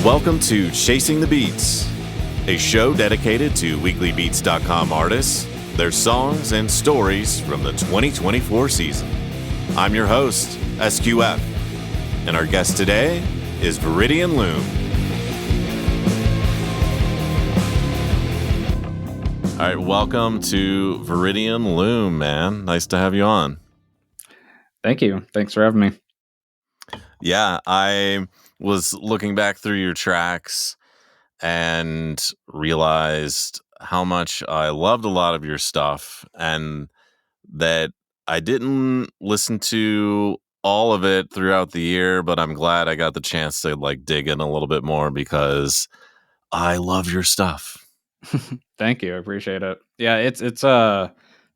Welcome to Chasing the Beats, a show dedicated to weeklybeats.com artists, their songs, and stories from the 2024 season. I'm your host, SQF, and our guest today is ViridianLoom. All right, welcome to ViridianLoom, man. Nice to have you on. Thank you. Thanks for having me. Yeah, I was looking back through your tracks and realized how much I loved a lot of your stuff, and that I didn't listen to all of it throughout the year, but I'm glad I got the chance to dig in a little bit more because I love your stuff. Thank you. I appreciate it. Yeah, it's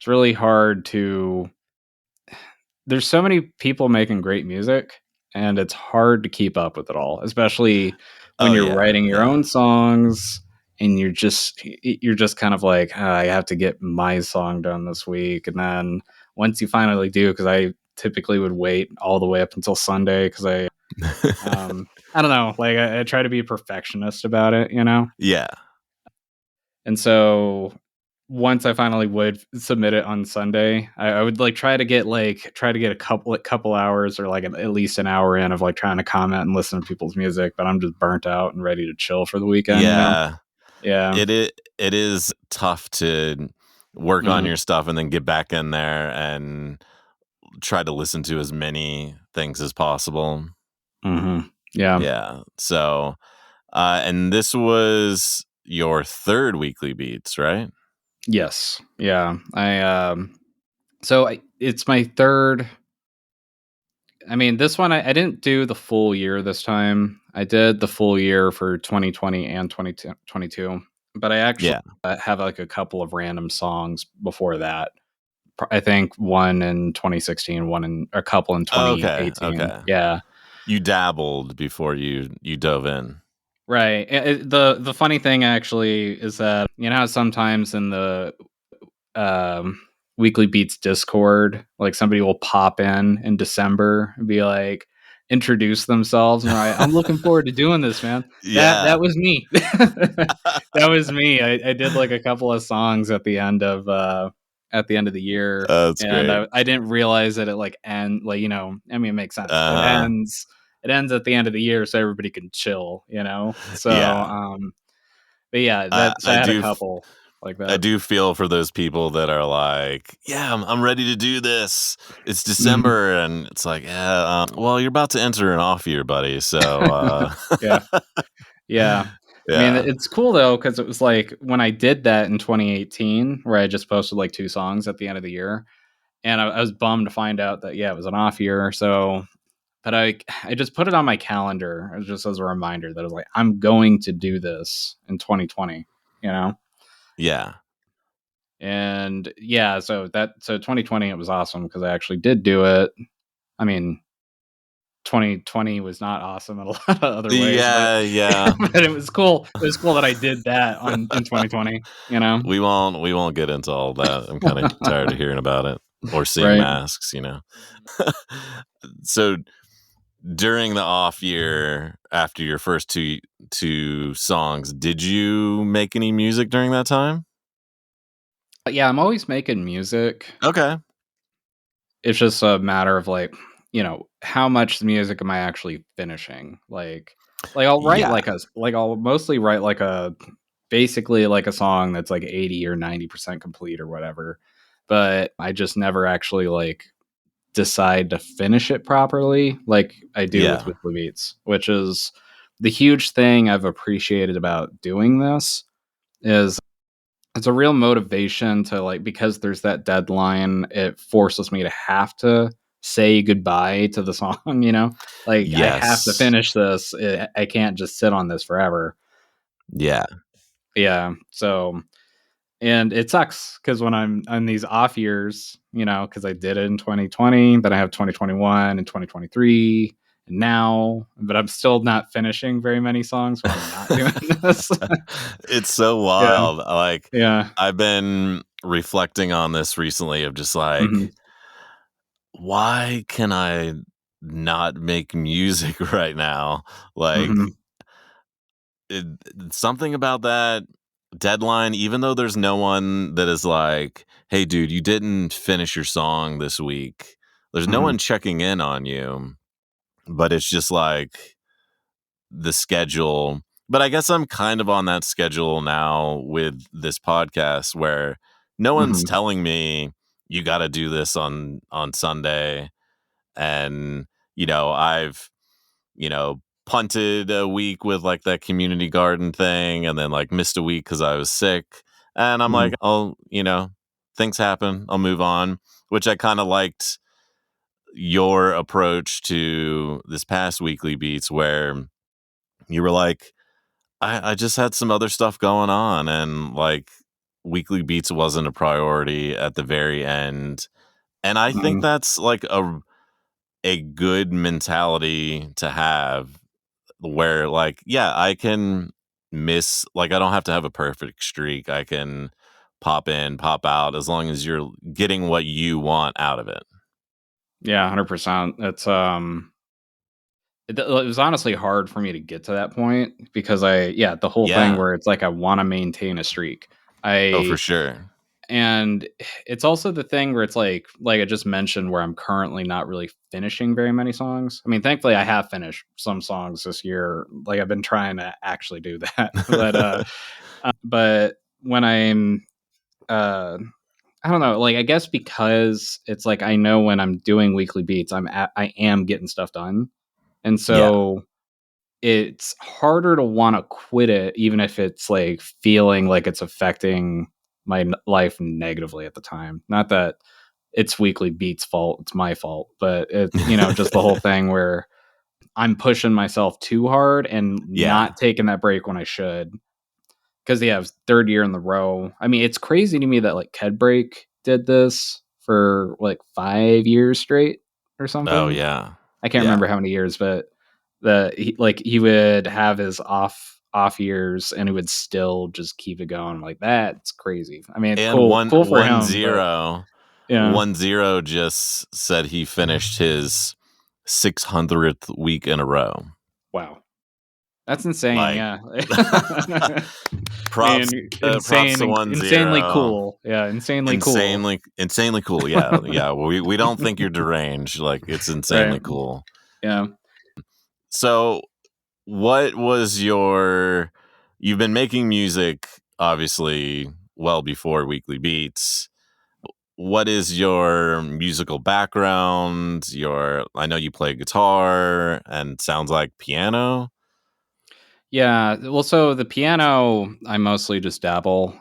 really hard to. There's so many people making great music, and it's hard to keep up with it all, especially when you're writing your own songs and you're just kind of like, I have to get my song done this week. And then once you finally do, because I typically would wait all the way up until Sunday because I don't know, I try to be a perfectionist about it, you know? Yeah. And so once I finally would submit it on Sunday, I would try to get a couple hours or at least an hour in of trying to comment and listen to people's music, but I'm just burnt out and ready to chill for the weekend. Yeah. You know? Yeah. It is tough to work on your stuff and then get back in there and try to listen to as many things as possible. Mm-hmm. Yeah. Yeah. So, and this was your third Weekly Beats, right? Yes. Yeah. It's my third. I mean, this one, I didn't do the full year this time. I did the full year for 2020 and 2022, but I actually have a couple of random songs before that. I think one in 2016, a couple in 2018. Okay. Yeah. You dabbled before you dove in. Right. The funny thing actually is that, sometimes in the Weekly Beats Discord, somebody will pop in December and be like, introduce themselves, and I'm looking forward to doing this, man. That was me. That was me. I did a couple of songs at the end of the year. That's and great. I didn't realize that it it makes sense. It ends at the end of the year so everybody can chill, so but yeah, I had a couple like that. I do feel for those people that are like, I'm ready to do this. It's December, and it's like, well, you're about to enter an off year, buddy. So, yeah. I mean, it's cool though, because it was when I did that in 2018, where I just posted 2 songs at the end of the year, and I was bummed to find out that it was an off year. So, but I just put it on my calendar just as a reminder that I was I'm going to do this in 2020. Yeah. And so 2020, it was awesome because I actually did do it. I mean, 2020 was not awesome in a lot of other ways. But it was cool. It was cool that I did that in 2020. We won't get into all that. I'm kind of tired of hearing about it or seeing masks. So during the off year, after your first two songs, did you make any music during that time? Yeah, I'm always making music. Okay. It's just a matter of how much music am I actually finishing? I'll write I'll mostly write basically a song that's 80 or 90% complete or whatever. But I just never actually decide to finish it properly like I do with Weekly Beats, which is the huge thing I've appreciated about doing this. Is it's a real motivation to because there's that deadline, it forces me to have to say goodbye to the song, I have to finish this. I can't just sit on this forever. Yeah. So, and it sucks because when I'm on these off years, because I did it in 2020, then I have 2021 and 2023 and now, but I'm still not finishing very many songs when I'm not doing this. It's so wild. I've been reflecting on this recently of just why can I not make music right now? it, something about that deadline, even though there's no one that is like, hey, dude, you didn't finish your song this week. There's no Mhm. one checking in on you, but it's just like the schedule. But I guess I'm kind of on that schedule now with this podcast where no one's Mhm. telling me you got to do this on Sunday. And I've punted a week with like that community garden thing and then like missed a week because I was sick. And I'm like, Mhm. oh, things happen. I'll move on, which I kind of liked your approach to this past weekly beats where you were like, I just had some other stuff going on and like weekly beats wasn't a priority at the very end. And I think Mhm. that's like a good mentality to have where like, yeah, I can miss, like, I don't have to have a perfect streak. I can pop in, pop out as long as you're getting what you want out of it. Yeah, 100%. It was honestly hard for me to get to that point because the whole thing Yeah. where it's like I wanna maintain a streak. Oh, for I sure. And it's also the thing where it's like I just mentioned where I'm currently not really finishing very many songs. I mean, thankfully I have finished some songs this year. Like I've been trying to actually do that. But when I'm uh I don't know, like I guess because it's like I know when I'm doing weekly beats, I am getting stuff done. And Yeah. so it's harder to wanna quit it even if it's, like, feeling like it's affecting my life negatively at the time. Not that it's Weekly Beats' fault, it's my fault, but just the whole thing where I'm pushing myself too hard and Yeah. not taking that break when I should. 'Cause, yeah, it was 3rd year in the row. I mean, it's crazy to me that, like, Break did this for, like, 5 years straight or Oh, something. yeah. I can't Yeah. remember how many years, but he would have his off years and he would still just keep it going. Like that's crazy. I mean, And cool for him, but yeah, 1-0 just said he finished his 600th week in a row. wow, that's insane. Like, Yeah, I props mean, props to insanely 1-0. cool. Yeah, insanely cool. Insanely cool. Yeah, yeah. We don't think you're deranged. Like, it's Right. insanely cool. Yeah. So, what was your? You've been making music, obviously, well before Weekly Beats. What is your musical background? I know you play guitar and sounds like piano. Yeah, well, so the piano, I mostly just dabble.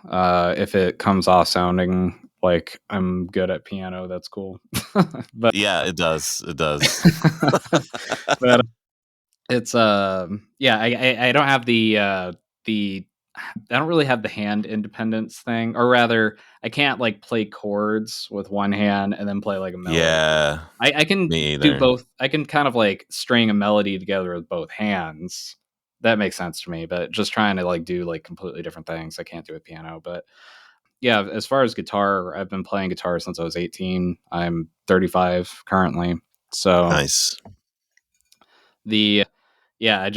If it comes off sounding like I'm good at piano, that's cool. but Yeah, it does. It does. but it's yeah, I don't have the I don't really have the hand independence thing, or rather, I can't like play chords with one hand and then play like a melody. Yeah, I can me do either. both. I can kind of like string a melody together with both hands. That makes sense to me, but just trying to like do like completely different things, I can't do with piano. But yeah, as far as guitar, I've been playing guitar since I was 18. I'm 35 currently. So Nice. the yeah, I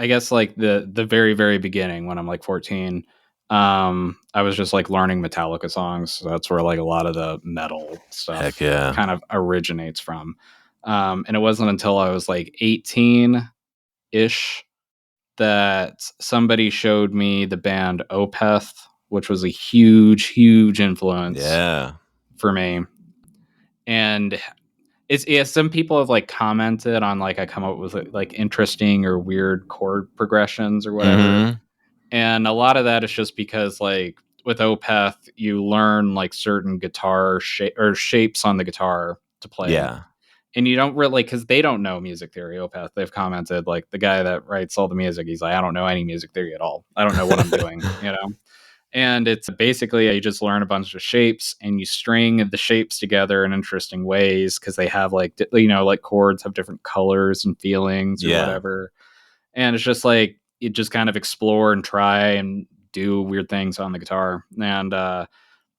guess like the very very beginning when I'm like 14, I was just like learning Metallica songs. So that's where like a lot of the metal Heck stuff yeah. kind of originates from. And it wasn't until I was like 18 ish that somebody showed me the band Opeth, which was a huge influence Yeah. for me. And it's yeah, some people have like commented on like I come up with like interesting or weird chord progressions or whatever. Mhm. And a lot of that is just because like with Opeth, you learn like certain guitar shape or shapes on the guitar to play. Yeah. And you don't really because they don't know music theory. Opeth, they've commented like the guy that writes all the music. He's like, I don't know any music theory at all. I don't know what I'm doing. And it's basically you just learn a bunch of shapes and you string the shapes together in interesting ways because they have like like chords have different colors and feelings or Yeah. whatever. And it's just like you just kind of explore and try and do weird things on the guitar. And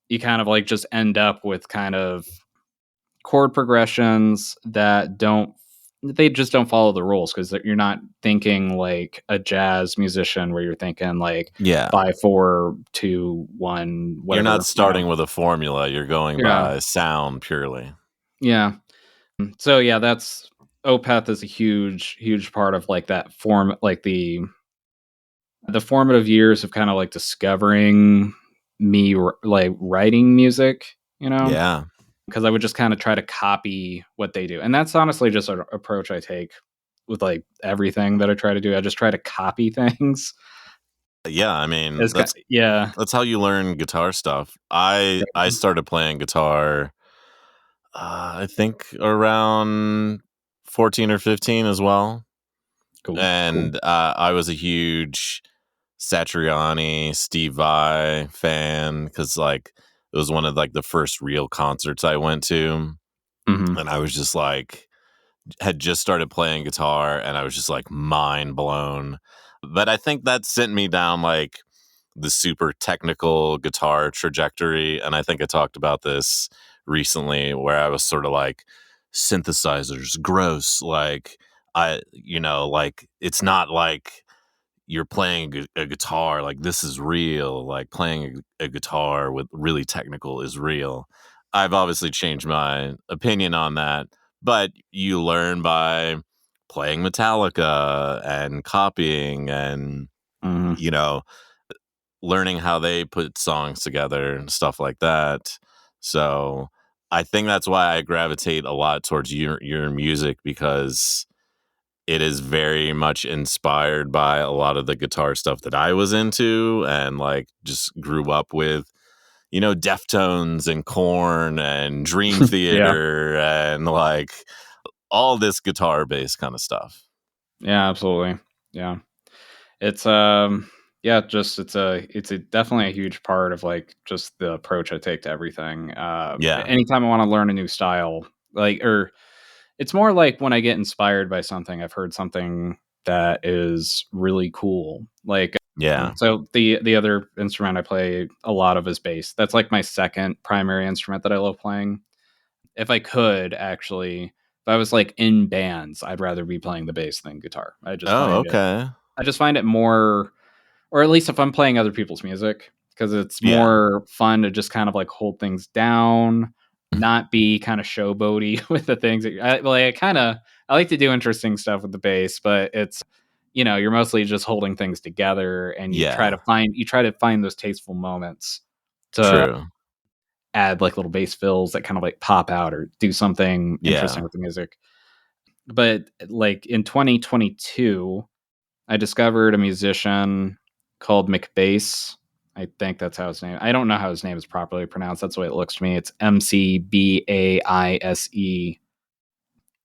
you kind of like just end up with kind of chord progressions that don't they just don't follow the rules because you're not thinking like a jazz musician where you're thinking like Yeah. 5, 4, 2, 1, You're not whatever. starting with a formula, you're going Yeah. by sound purely. Yeah. So yeah, that's Opeth is a huge part of like that form, like the formative years of kind of like discovering me like writing music, Yeah. because I would just kind of try to copy what they do. And that's honestly just an approach I take with like everything that I try to do. I just try to copy things. Yeah, I mean, It's kind yeah. that's how you learn guitar stuff. I started playing guitar, I think around 14 or 15 as well. Cool. And I was a huge Satriani, Steve Vai fan because like it was one of like the first real concerts I went to, Mhm. and I was just like had just started playing guitar, and I was just like mind blown. But I think that sent me down like the super technical guitar trajectory, and I think I talked about this recently where I was sort of like synthesizers gross, like like it's not like you're playing a guitar, like this is real, like playing a guitar with really technical is real. I've obviously changed my opinion on that, but you learn by playing Metallica and copying and Mhm. you know learning how they put songs together and stuff like that. So I think that's why I gravitate a lot towards your music, because it is very much inspired by a lot of the guitar stuff that I was into and like just grew up with, Deftones and Korn and Dream Yeah. Theater and like all this guitar based kind of stuff. Yeah, absolutely. Yeah. It's yeah, just it's a definitely a huge part of like just the approach I take to everything. Yeah. Anytime I want to learn a new style, like or it's more like when I get inspired by something, I've heard something that is really cool. Like Yeah. so the other instrument I play a lot of is bass. That's like my second primary instrument that I love playing. If I could actually, if I was like in bands, I'd rather be playing the bass than guitar. Oh, okay. I just find it more, or at least if I'm playing other people's music, because it's Yeah. more fun to just kind of like hold things down, not be kind of showboaty with the things that I like to do interesting stuff with the bass, but it's you're mostly just holding things together, and Yeah. you try to find those tasteful moments to True. add like little bass fills that kind of like pop out or do something interesting Yeah. with the music. But like in 2022, I discovered a musician called McBass. I think that's how his name. I don't know how his name is properly pronounced. That's the way it looks to me. It's McBaise.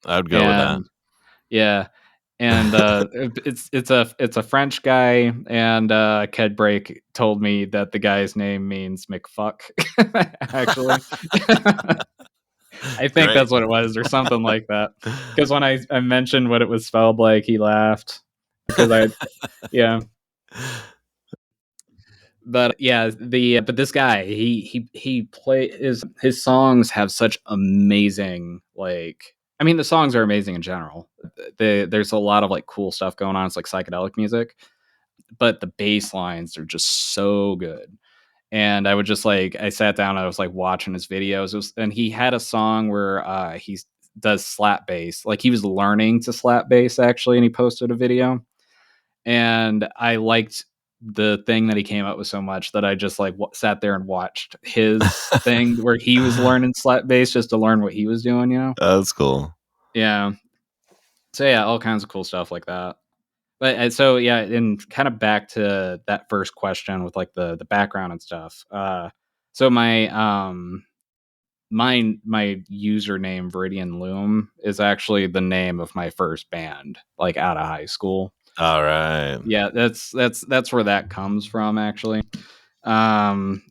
I would go with that. And yeah, and it's a French guy. And Ked Break told me that the guy's name means McFuck. Actually, I think Great. that's what it was, or something like that. Because when I mentioned what it was spelled like, he laughed because I yeah. But yeah, the but this guy, he play his songs have such amazing, like, I mean the songs are amazing in general. There's a lot of like cool stuff going on. It's like psychedelic music, but the bass lines are just so good. And I would just like I sat down, I was like watching his videos. And he had a song where he does slap bass. Like he was learning to slap bass actually, and he posted a video. And I liked the thing that he came up with so much that I just like sat there and watched his thing where he was learning slap bass just to learn what he was doing. That's cool. Yeah. So yeah, all kinds of cool stuff like that. But so yeah, and kind of back to that first question with like the background and stuff. So my username ViridianLoom is actually the name of my first band, like out of high school. All right. Yeah, that's where that comes from actually. And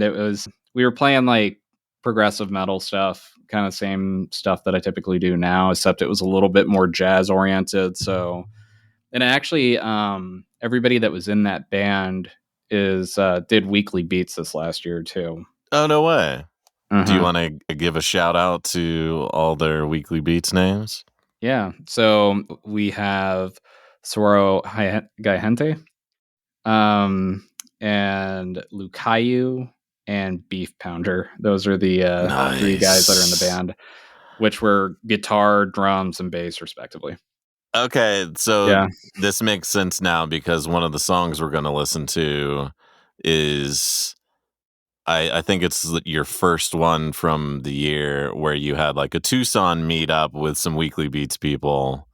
it was we were playing like progressive metal stuff, kind of same stuff that I typically do now, except it was a little bit more jazz oriented. So, and actually, everybody that was in that band is did weekly beats this last year too. Oh, no way. Do you Uh-huh. want to give a shout out to all their weekly beats names? Yeah. So we have Soro Gaihente, um, and Lucayu and Beef Pounder. Those are the three guys that are in the Nice. band, which were guitar, drums, and bass, respectively. Okay, so Yeah. this makes sense now because one of the songs we're going to listen to is I think it's your first one from the year where you had like a Tucson meetup with some Weekly Beats people.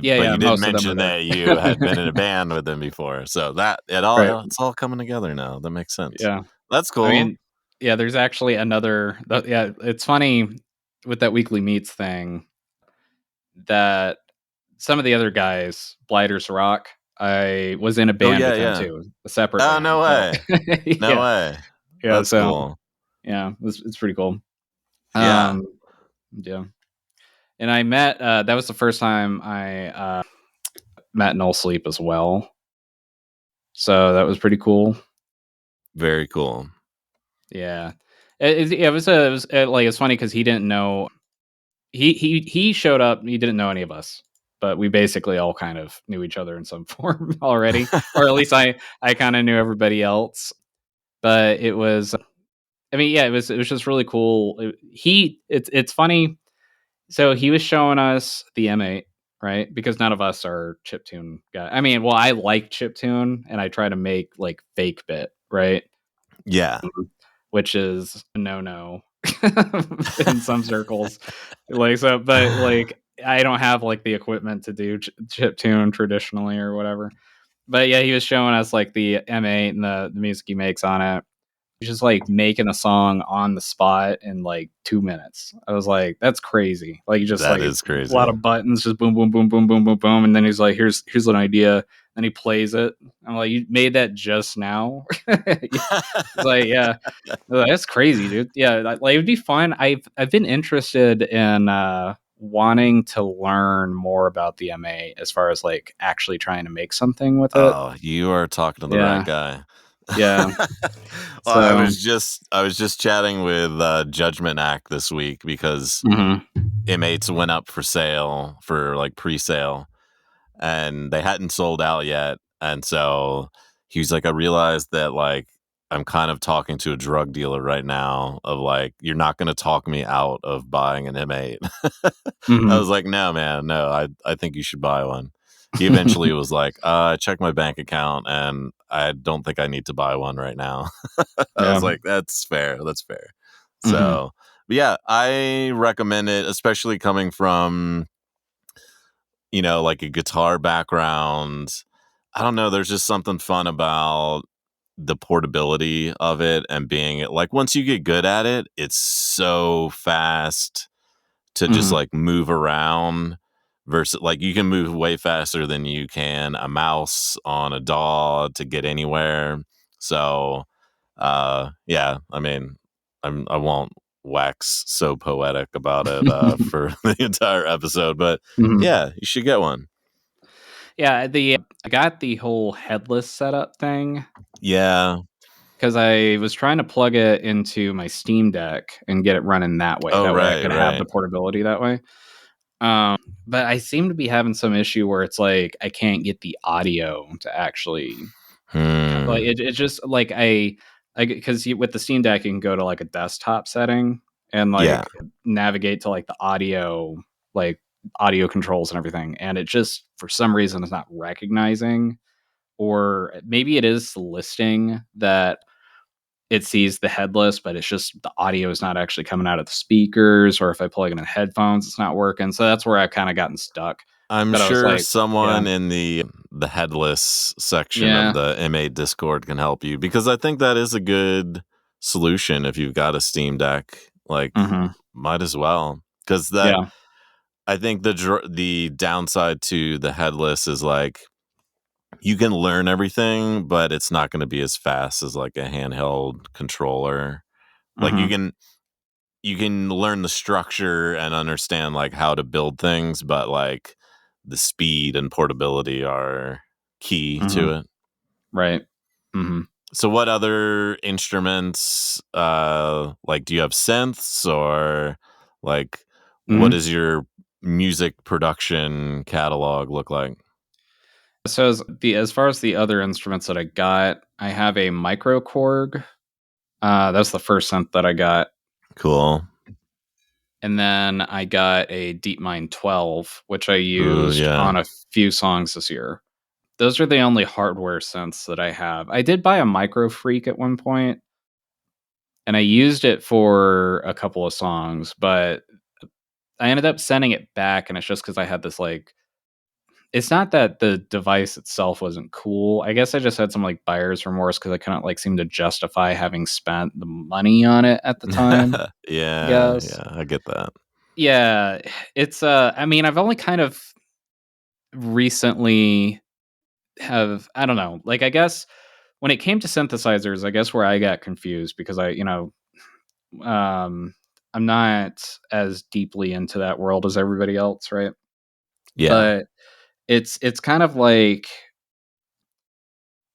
Yeah, But yeah. you didn't Most of them were mention there. that you had been in a band with them before. So that Right. it's all coming together now. That makes sense. Yeah. That's I cool. mean, yeah. There's actually another. Yeah, it's funny with that weekly meets thing that some of the other guys, Blighters Rock, I was in a Oh band yeah, with them yeah. too, a separate Oh, band. no So way. No yeah, way. yeah. That's So cool. yeah, it's pretty cool. Yeah, Um, yeah. And I met. That was the first time I met No Sleep as well. So that was pretty cool. very cool. Yeah. It was like it's funny because he didn't know he showed up. He didn't know any of us, but we basically all kind of knew each other in some form already, or at least I kind of knew everybody else. But it was, I mean, yeah, it was just really cool. It's funny. So he was showing us the M8, right? Because none of us are chiptune guy. I mean, well, I like chiptune, and I try to make like fake bit, right? Yeah. Which is a no in some circles. Like so, but like I don't have like the equipment to do chip tune traditionally or whatever. But yeah, he was showing us like the M8 and the music he makes on it. He's just like making a song on the spot in like 2 minutes. I was like, that's crazy. Like you just That like is a lot crazy. of buttons, just boom, boom, boom, boom, boom, boom, boom, and then he's like, here's an idea. Then he plays it. I'm like, you made that just now? He's like, yeah. That's crazy, dude. Yeah, like it'd be fun. I've been interested in wanting to learn more about the MA as far as like actually trying to make something with it. Oh, you are talking to the right Yeah, guy. yeah. Well, So, I was just chatting with Judgment Act this week because mhm, M8s went up for sale for like pre-sale and they hadn't sold out yet. And so he was like, I realized that like I'm kind of talking to a drug dealer right now of like, you're not going to talk me out of buying an M8. I was mhm. like, no, man, no, I think you should buy one. He eventually was like, I checked my bank account and I don't think I need to buy one right now. I was Yeah. like, that's fair. That's fair. Mhm, So, but yeah, I recommend it, especially coming from, like a guitar background. I don't know. There's just something fun about the portability of it and being like, once you get good at it, it's so fast to just mhm. like move around versus like you can move way faster than you can a mouse on a DAW to get anywhere. So, yeah, I mean, I won't wax so poetic about it for the entire episode, but Mhm. yeah, you should get one. Yeah, I got the whole headless setup thing Yeah. because I was trying to plug it into my Steam Deck and get it running that way. Oh, That way I right, could have right. the portability that way. But I seem to be having some issue where it's like I can't get the audio to actually like Hmm. it's just like I because with the Steam Deck you can go to like a desktop setting and Yeah. like navigate to like the like audio controls and everything, and it just for some reason is not recognizing, or maybe it is listing that it sees the headless, but it's just the audio is not actually coming out of the speakers, or if I plug in headphones, it's not working. So that's where I've kind of gotten stuck. I'm But I was sure like, yeah, someone in the headless section of yeah, the M8 Discord can help you because I think that is a good solution if you've got a Steam Deck. Like, hmm, might as well because that yeah, I think the downside to the headless is like you can learn everything, but it's not going to be as fast as like a handheld controller. Like hmm, you can learn the structure and understand like how to build things, but like the speed and portability are key hmm, to it. right, hmm, So what other instruments like do you have synths or like what hmm. is your music production catalog look like? So as far as the other instruments that I got, I have a micro Korg. That's the first synth that I got. Cool. And then I got a DeepMind 12, which I Ooh, used yeah. on a few songs this year. Those are the only hardware synths that I have. I did buy a Micro Freak at one point, and I used it for a couple of songs, but I ended up sending it back, and it's just because I had this like. It's not that the device itself wasn't cool. I guess I just had some like buyer's remorse because I couldn't like seem to justify having spent the money on it at the time. I Yeah, guess. yeah, I get that. Yeah, it's I mean, I've only kind of recently have I don't know, like I guess when it came to synthesizers, I guess where I got confused because um I'm not as deeply into that world as everybody else, right? Yeah, But it's kind of like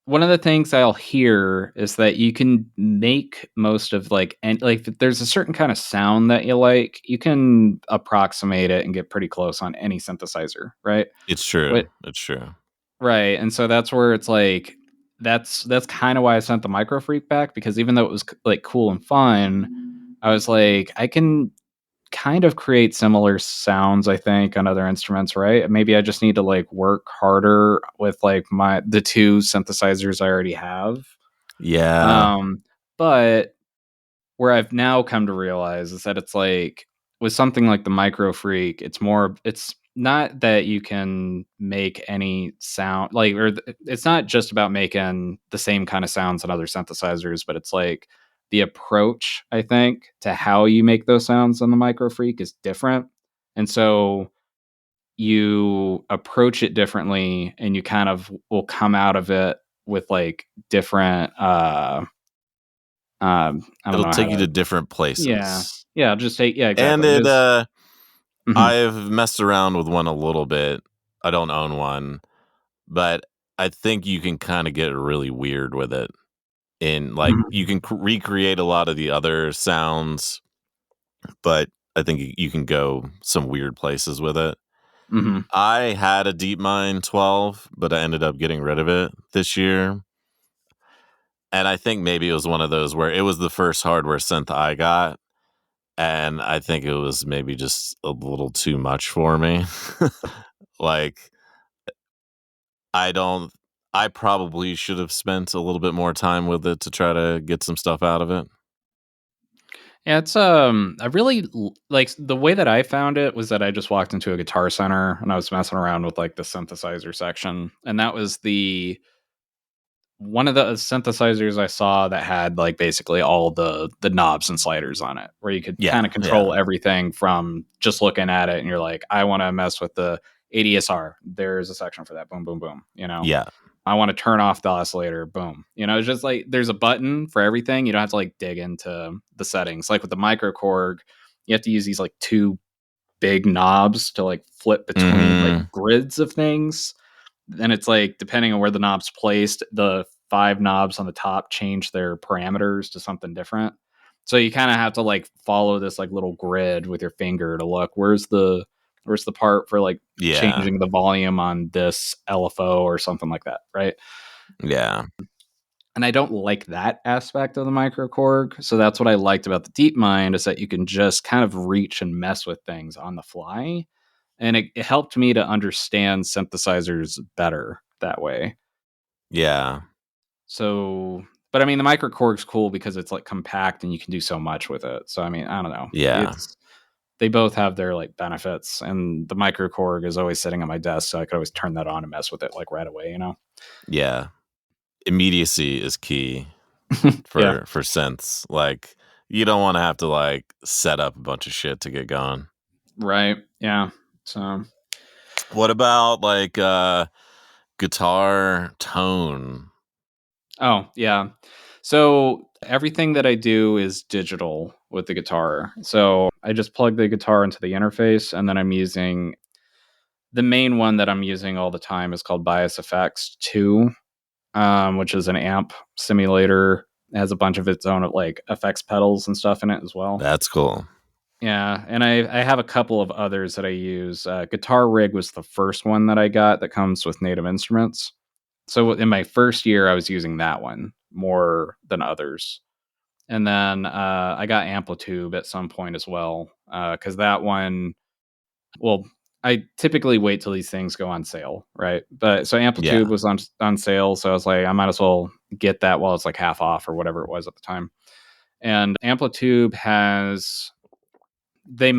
one of the things I'll hear is that you can make most of like and like if there's a certain kind of sound that you like, you can approximate it and get pretty close on any synthesizer, right? it's true. What It's true. right, and so that's where it's like that's kind of why I sent the Micro Freak back because even though it was like cool and fun, I was like I can kind of create similar sounds I think on other instruments, right? Maybe I just need to like work harder with like the two synthesizers I already have. Yeah. Um but where I've now come to realize is that it's like with something like the Micro Freak, it's not that you can make any sound like it's not just about making the same kind of sounds on other synthesizers, but it's like the approach, I think, to how you make those sounds on the Micro Freak is different. And so you approach it differently and you kind of will come out of it with like different I don't It'll know how take you to to different yeah. places. Yeah, just say yeah, And exactly. Just mhm, I've messed around with one a little bit. I don't own one, but I think you can kinda get really weird with it. In like, mhm, you can recreate a lot of the other sounds, but I think you can go some weird places with it. mhm. I had a DeepMind 12, but I ended up getting rid of it this year, and I think maybe it was one of those where it was the first hardware synth I got, and I think it was maybe just a little too much for me. Like, I don't I probably should have spent a little bit more time with it to try to get some stuff out of it. Yeah, it's, I really like, the way that I found it was that I just walked into a Guitar Center, and I was messing around with, like, the synthesizer section, and that was the one of the synthesizers I saw that had, like, basically all the knobs and sliders on it, where you could Yeah, kinda yeah, control everything from just looking at it, and you're like, "I wanna mess with the ADSR." There's a section for that, boom, boom, boom, you know? yeah. I want to turn off the oscillator. Boom. It's just like there's a button for everything. You don't have to like dig into the settings. Like with the micro Korg, you have to use these like two big knobs to like flip between like Mhm. grids of things. And it's like depending on where the knob's placed, the five knobs on the top change their parameters to something different. So you kind of have to like follow this like little grid with your finger to look where's the part for like Yeah, changing the volume on this LFO or something like that, right? yeah, And I don't like that aspect of the microKORG. So that's what I liked about the DeepMind is that you can just kind of reach and mess with things on the fly. And it helped me to understand synthesizers better that way. yeah, So, but I mean, the microKORG's cool because it's like compact and you can do so much with it. So, I mean, I don't know. yeah, They both have their like benefits. And the microKORG is always sitting on my desk. So I could always turn that on and mess with it like right away, you know? yeah. Immediacy is key Yeah. for synths. Like, you don't wanna have to, like, set up a bunch of shit to get going. Right. Yeah. So, What about, like, guitar tone? oh, yeah. So everything that I do is digital with the guitar. So I just plug the guitar into the interface, and then I'm using the main one that I'm using all the time is called Bias Effects 2, which is an amp simulator. It has a bunch of its own like effects pedals and stuff in it as well. That's cool. Yeah, and I have a couple of others that I use. Guitar Rig was the first one that I got that comes with native instruments. So in my first year, I was using that one more than others. And then I got Amplitube at some point as well, because that one, well, I typically wait till these things go on sale, right? But so Amplitube Yeah. was on sale, so I was like, I might as well get that while it's like half off or whatever it was at the time. And Amplitube has they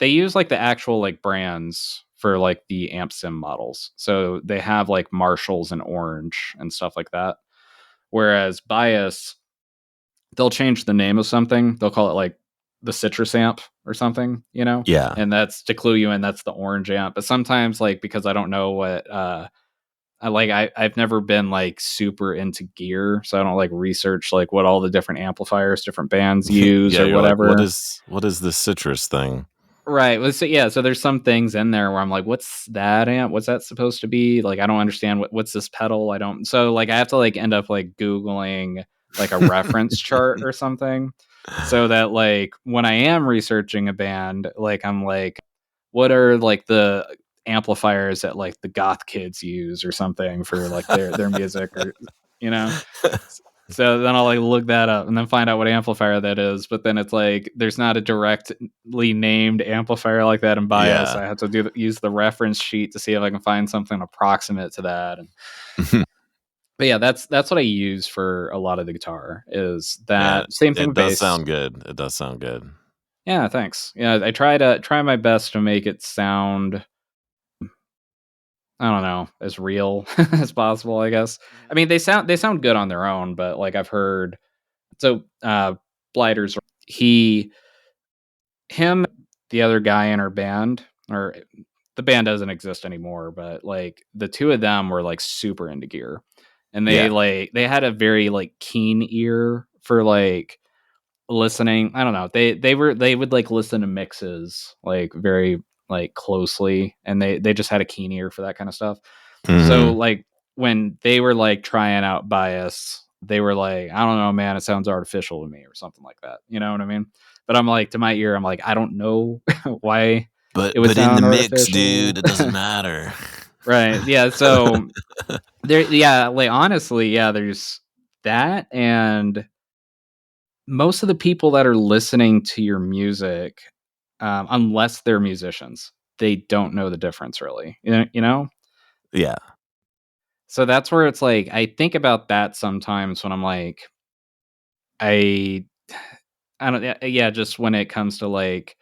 use like the actual like brands for like the amp sim models. So they have like Marshalls and Orange and stuff like that. Whereas Bias, they'll change the name of something. They'll call it like the citrus amp or something, you know? Yeah. And that's to clue you in, that's the orange amp. But sometimes like because I don't know what I've never been like super into gear, so I don't like research like what all the different amplifiers different bands use Yeah, or you're like, whatever. what is this citrus thing? Right. Well, so yeah, so there's some things in there where I'm like, what's that amp? What's that supposed to be? Like, I don't understand what's this pedal. I don't. So like, I have to like end up like Googling like a reference chart or something, so that like when I am researching a band, like I'm like, what are like the amplifiers that like the goth kids use or something for like their music or you know. So then I'll like look that up and then find out what amplifier that is. But then it's like there's not a directly named amplifier like that in Bias. Yeah. I have to use the reference sheet to see if I can find something approximate to that. But yeah, that's what I use for a lot of the guitar. Is Yeah. that same thing It with does bass? sound good. It does sound good. Yeah, thanks. Yeah, I try my best to make it sound, I don't know, as real as possible, I guess. I mean, they sound good on their own, but like I've heard so Blighter's he him the other guy in our band, or the band doesn't exist anymore, but like the two of them were like super into gear. And Yeah. they had a very like keen ear for like listening. I don't know. They would like listen to mixes like very like closely, and they just had a keen ear for that kind of stuff. So Hmm. like when they were like trying out Bias, they were like, I don't know, man, it sounds artificial to me or something like that. You know what I mean? But I'm like, to my ear, I'm like, I don't know why it would But in the sound mix, dude, artificial. it doesn't matter. Right. Yeah. So there, yeah, like honestly, yeah, there's that. And most of the people that are listening to your music, unless they're musicians, they don't know the difference really. You know? Yeah. So that's where it's like I think about that sometimes when I'm like, I I don't yeah, just when it comes to like,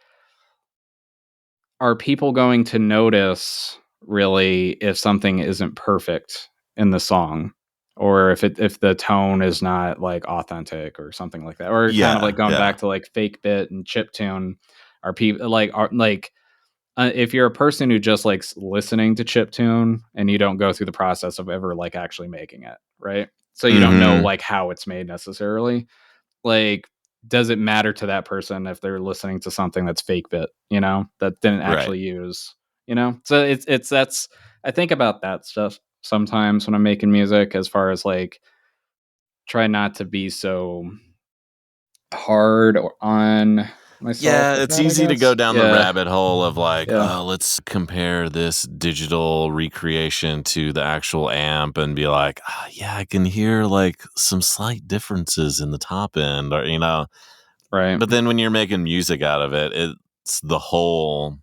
are people going to notice really if something isn't perfect in the song? Or if the tone is not like authentic or something like that. Or kind of like Yeah. going Yeah. back to like fake bit and chip tune, are people like if you're a person who just likes listening to chip tune and you don't go through the process of ever like actually making it, right? So you don't know Hmm. like how it's made necessarily. Like, does it matter to that person if they're listening to something that's fake bit, you know, that didn't Right. actually use, you know? So it's that's I think about that stuff sometimes when I'm making music, as far as like try not to be so hard or on myself Yeah, with it's that, I easy to go guess. down the Yeah. rabbit hole of like, Yeah. oh, let's compare this digital recreation to the actual amp and be like, ah, yeah, I can hear like some slight differences in the top end, or, you know. Right. But then when you're making music out of it, it's the whole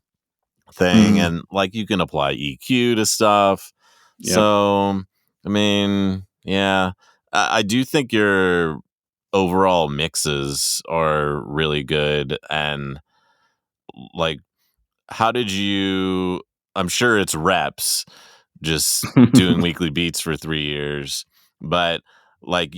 thing. Mhm. And like you can apply EQ to stuff. Yep. So, I mean, yeah, I do think your overall mixes are really good. And like, how did you, I'm sure it's reps, just doing weekly beats for 3 years, but like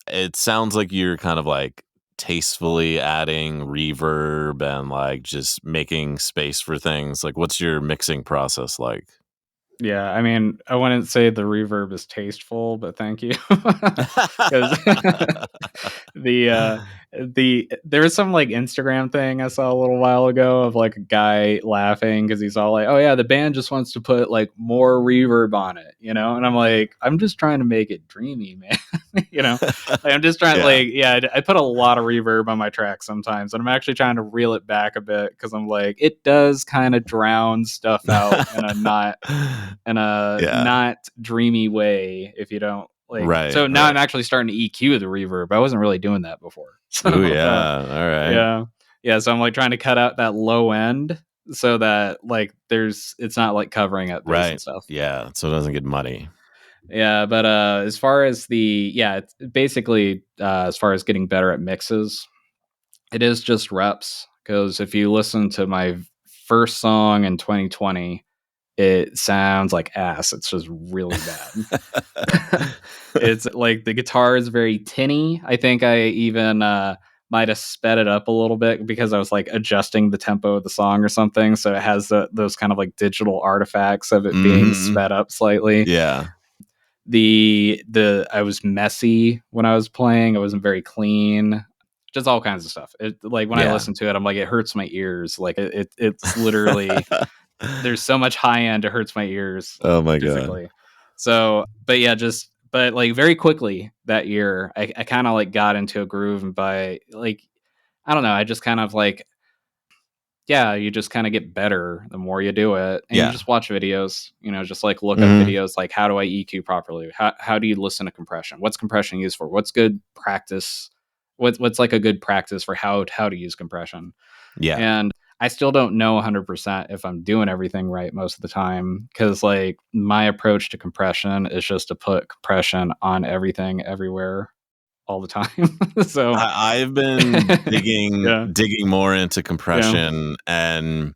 it sounds like you're kind of like tastefully adding reverb and like just making space for things. Like, what's your mixing process like? Yeah, I mean, I wouldn't say the reverb is tasteful, but thank you. 'Cause the, There was some like Instagram thing I saw a little while ago of like a guy laughing because he's all like, "Oh yeah, the band just wants to put like more reverb on it," you know. And I'm like, I'm just trying to make it dreamy, man. You know, like, I'm just trying. Yeah. Like, yeah, I put a lot of reverb on my track sometimes, and I'm actually trying to reel it back a bit because I'm like, it does kind of drown stuff out in a Yeah. not dreamy way if you don't like. Right, So now I'm right. actually starting to EQ the reverb. I wasn't really doing that before. So Ooh, yeah, alright. yeah. Yeah, so I'm like trying to cut out that low end so that like it's not like covering up bass and Right. stuff. Yeah, so it doesn't get muddy. Yeah, but as far as it's basically as far as getting better at mixes, it is just reps because if you listen to my first song in 2020, it sounds like ass. It's just really bad. It's like the guitar is very tinny. I think I even might have sped it up a little bit because I was like adjusting the tempo of the song or something. So it has those kind of like digital artifacts of it being Mhm. sped up slightly. Yeah. The I was messy when I was playing. I wasn't very clean. Just all kinds of stuff. It like when I Yeah. listen to it, I'm like, it hurts my ears. Like it's literally there's so much high end it hurts my ears Oh my god. physically. So but yeah, but like very quickly that year I kind of like got into a groove, and by like I don't know, I just kind of like yeah, you just kind of get better the more you do it, and you Yeah. just watch videos, just like look up Mhm. videos like how do I EQ properly? How do you listen to compression? What's compression used for? What's good practice? What's like a good practice for how to use compression? Yeah. And I still don't know 100% if I'm doing everything right most of the time because, like, my approach to compression is just to put compression on everything, everywhere, all the time. So, I've been yeah, digging more into yeah, compression, and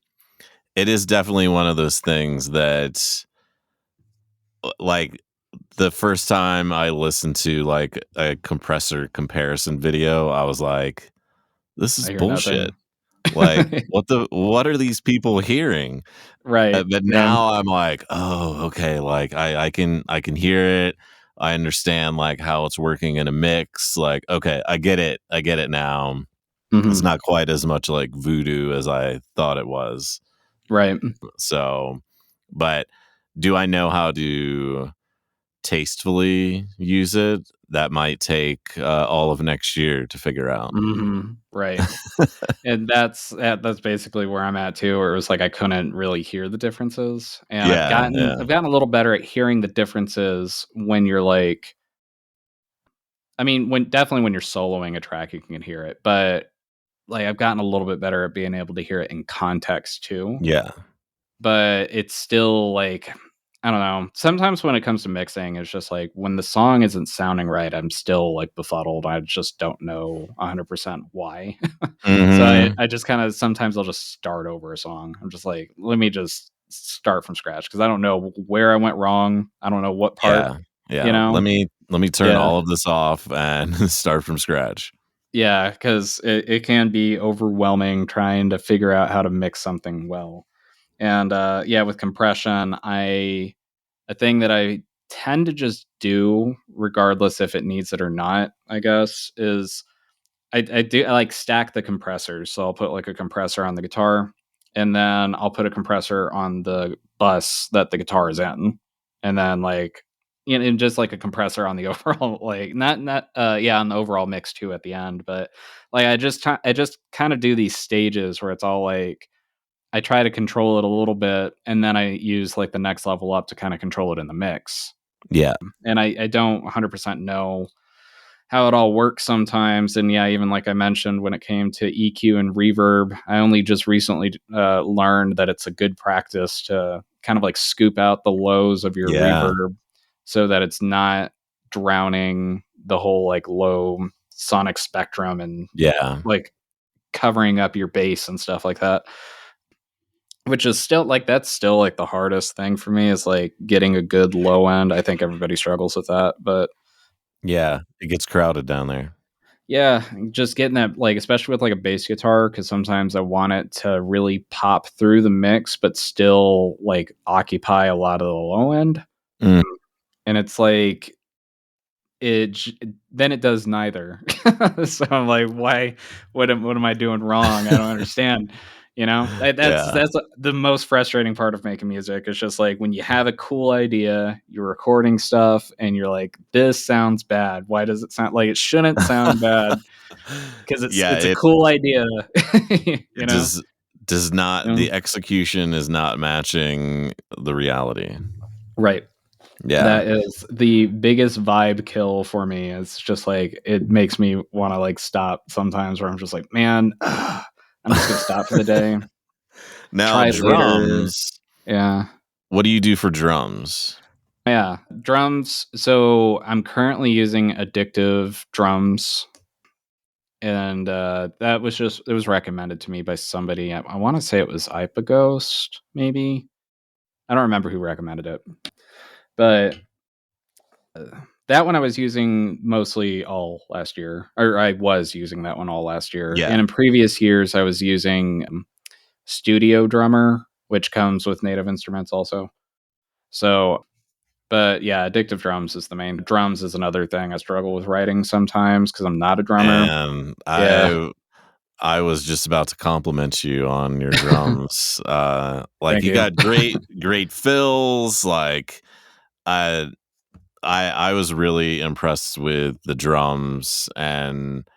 it is definitely one of those things that, like, the first time I listened to, like, a compressor comparison video, I was like, "This is I hear bullshit." nothing. Like, what are these people hearing? Right. But Yeah. now I'm like, "Oh, okay, like, I can hear it. I understand, like, how it's working in a mix, like, okay, I get it now." It's Hmm. not quite as much like voodoo as I thought it was. Right. So, but do I know how to tastefully use it? That might take, all of next year to figure out. Hmm. Right. And that's basically where I'm at too, where it was like I couldn't really hear the differences. And Yeah, yeah, I've gotten a little better at hearing the differences when you're like I mean, when you're soloing a track, you can hear it, but, like, I've gotten a little bit better at being able to hear it in context too, yeah, but it's still, like, I don't know. Sometimes when it comes to mixing, it's just, like, when the song isn't sounding right, I'm still, like, befuddled. I just don't know 100% why. So mhm, I just kinda sometimes I'll just start over a song. I'm just like, "Let me just start from scratch because I don't know where I went wrong. I don't know what part," yeah, you yeah. know? Let me turn Yeah. all of this off and start from scratch. Yeah, because it can be overwhelming trying to figure out how to mix something well. And yeah, with compression, a thing that I tend to just do, regardless if it needs it or not, I guess, is I like stack the compressors. So I'll put like a compressor on the guitar, and then I'll put a compressor on the bus that the guitar is in, and then like and just like a compressor on the overall like not yeah on the overall mix too at the end. But like I just kind of do these stages where it's all like I try to control it a little bit, and then I use like the next level up to kind of control it in the mix. Yeah, And I don't 100% know how it all works sometimes. And yeah, even like I mentioned, when it came to EQ and reverb, I only just recently learned that it's a good practice to kind of like scoop out the lows of your yeah, reverb so that it's not drowning the whole like low sonic spectrum and yeah, like covering up your bass and stuff like that. Which is still like that's still like the hardest thing for me is like getting a good low end. I think everybody struggles with that, but yeah. It gets crowded down there. yeah, just getting that, like, especially with like a bass guitar, because sometimes I want it to really pop through the mix, but still like occupy a lot of the low end. Mm, And it's like then it does neither. So I'm like, why? What am I doing wrong? I don't understand. That's Yeah. the most frustrating part of making music. It's just like when you have a cool idea, you're recording stuff, and you're like, this sounds bad. Why does it sound like it shouldn't sound bad? Because Yeah, it's a cool idea. you it know. does not, You know? the execution is not matching the reality. Right. Yeah. That is the biggest vibe kill for me. It's just like it makes me want to like stop sometimes where I'm just like, man, I'm just gonna stop for the day. Now Try it later. drums, Yeah. what do you do for drums? Yeah. Drums. So I'm currently using addictive drums. And that was just it was recommended to me by somebody. I want to say it was Ghost, maybe. I don't remember who recommended it. But that one I was using mostly all last year, or I was using that one all last year. Yeah. And in previous years, I was using Studio Drummer, which comes with native instruments also. So, but yeah, addictive drums is the main. Drums is another thing I struggle with writing sometimes because I'm not a drummer. And Yeah, I was just about to compliment you on your drums. Like thank you you. got great fills. Like I I was really impressed with the drums, and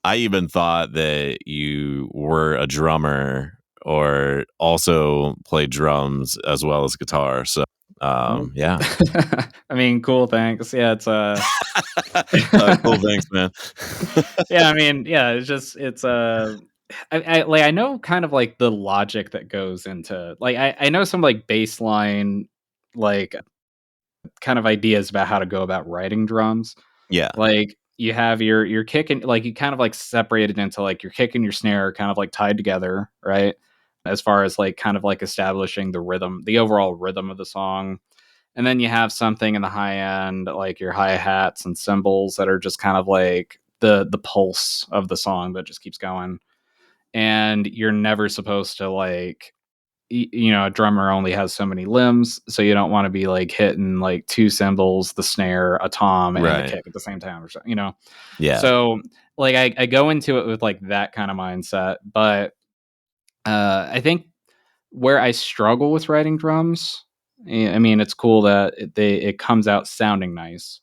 I even thought that you were a drummer or also played drums as well as guitar. So Oh. yeah. I mean, cool. Thanks. Yeah, it's Cool, thanks, man. yeah, I mean, yeah, I know kind of like the logic that goes into like I know some like baseline like kind of ideas about how to go about writing drums. Yeah. Like you have your kick and like you kind of like separate it into like your kick and your snare kind of like tied together, right? As far as like kind of like establishing the rhythm, the overall rhythm of the song. And then you have something in the high end, like your hi-hats and cymbals that are just kind of like the pulse of the song that just keeps going. And you're never supposed to like a drummer only has so many limbs, so you don't want to be like hitting like two cymbals, the snare, a tom, and a Right. kick at the same time or something. Yeah. So like I go into it with like that kind of mindset, but I think where I struggle with writing drums, I mean, it's cool that it comes out sounding nice,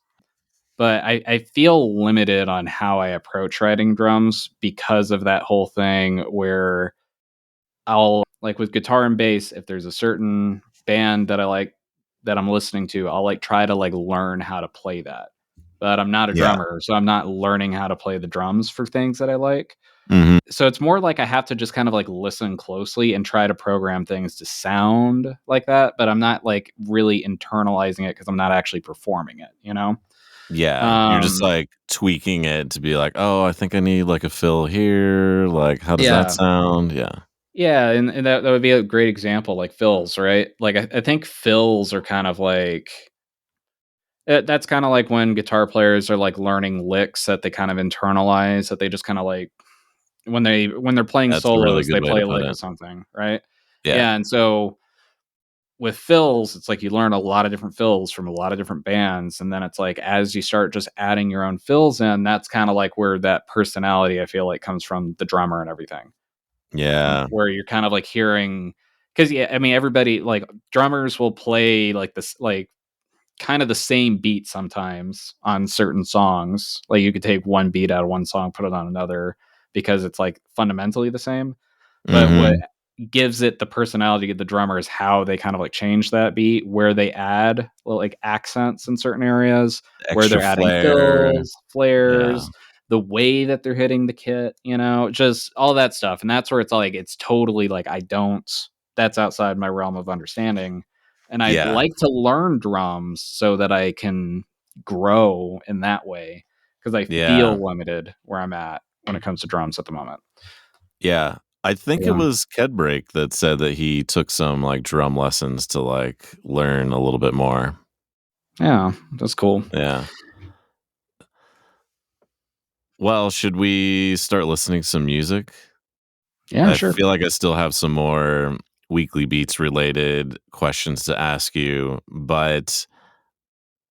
but I feel limited on how I approach writing drums because of that whole thing where I'll like with guitar and bass, if there's a certain band that I like that I'm listening to, I'll like try to like learn how to play that. But I'm not a Yeah. drummer, so I'm not learning how to play the drums for things that I like. Mhm. So it's more like I have to just kind of like listen closely and try to program things to sound like that, but I'm not like really internalizing it because I'm not actually performing it. Yeah, you're just, Um, like, tweaking it to be like, "Oh, I think I need, like, a fill here, like, how does that yeah. sound?" Yeah. Yeah, and that would be a great example, like fills, right? Like I think fills are kind of like that's kind of like when guitar players are like learning licks that they kind of internalize, that they just kind of like when they're playing That's a really solos, they good way to play a put lick it. of something, right? Yeah. Yeah, and so with fills, it's like you learn a lot of different fills from a lot of different bands, and then it's like as you start just adding your own fills in, that's kind of like where that personality I feel like comes from the drummer and everything. Yeah. Where you're kind of like hearing because yeah, I mean everybody like drummers will play like this like kind of the same beat sometimes on certain songs. Like you could take one beat out of one song, put it on another because it's like fundamentally the same. But what Mhm. gives it the personality of the drummer is how they kind of like change that beat, where they add little like accents in certain areas, where Extra they're adding flair. fills, Yeah. flares, the way that they're hitting the kit, just all that stuff. And that's where it's like it's totally like that's outside my realm of understanding. And I'd Yeah. like to learn drums so that I can grow in that way because I Yeah. feel limited where I'm at when it comes to drums at the moment. Yeah. I think it Yeah. was Kedbrake that said that he took some, like, drum lessons to, like, learn a little bit more. Yeah, that's cool. Yeah. Well, should we start listening to some music? Yeah, I sure. feel like I still have some more weekly beats related questions to ask you, but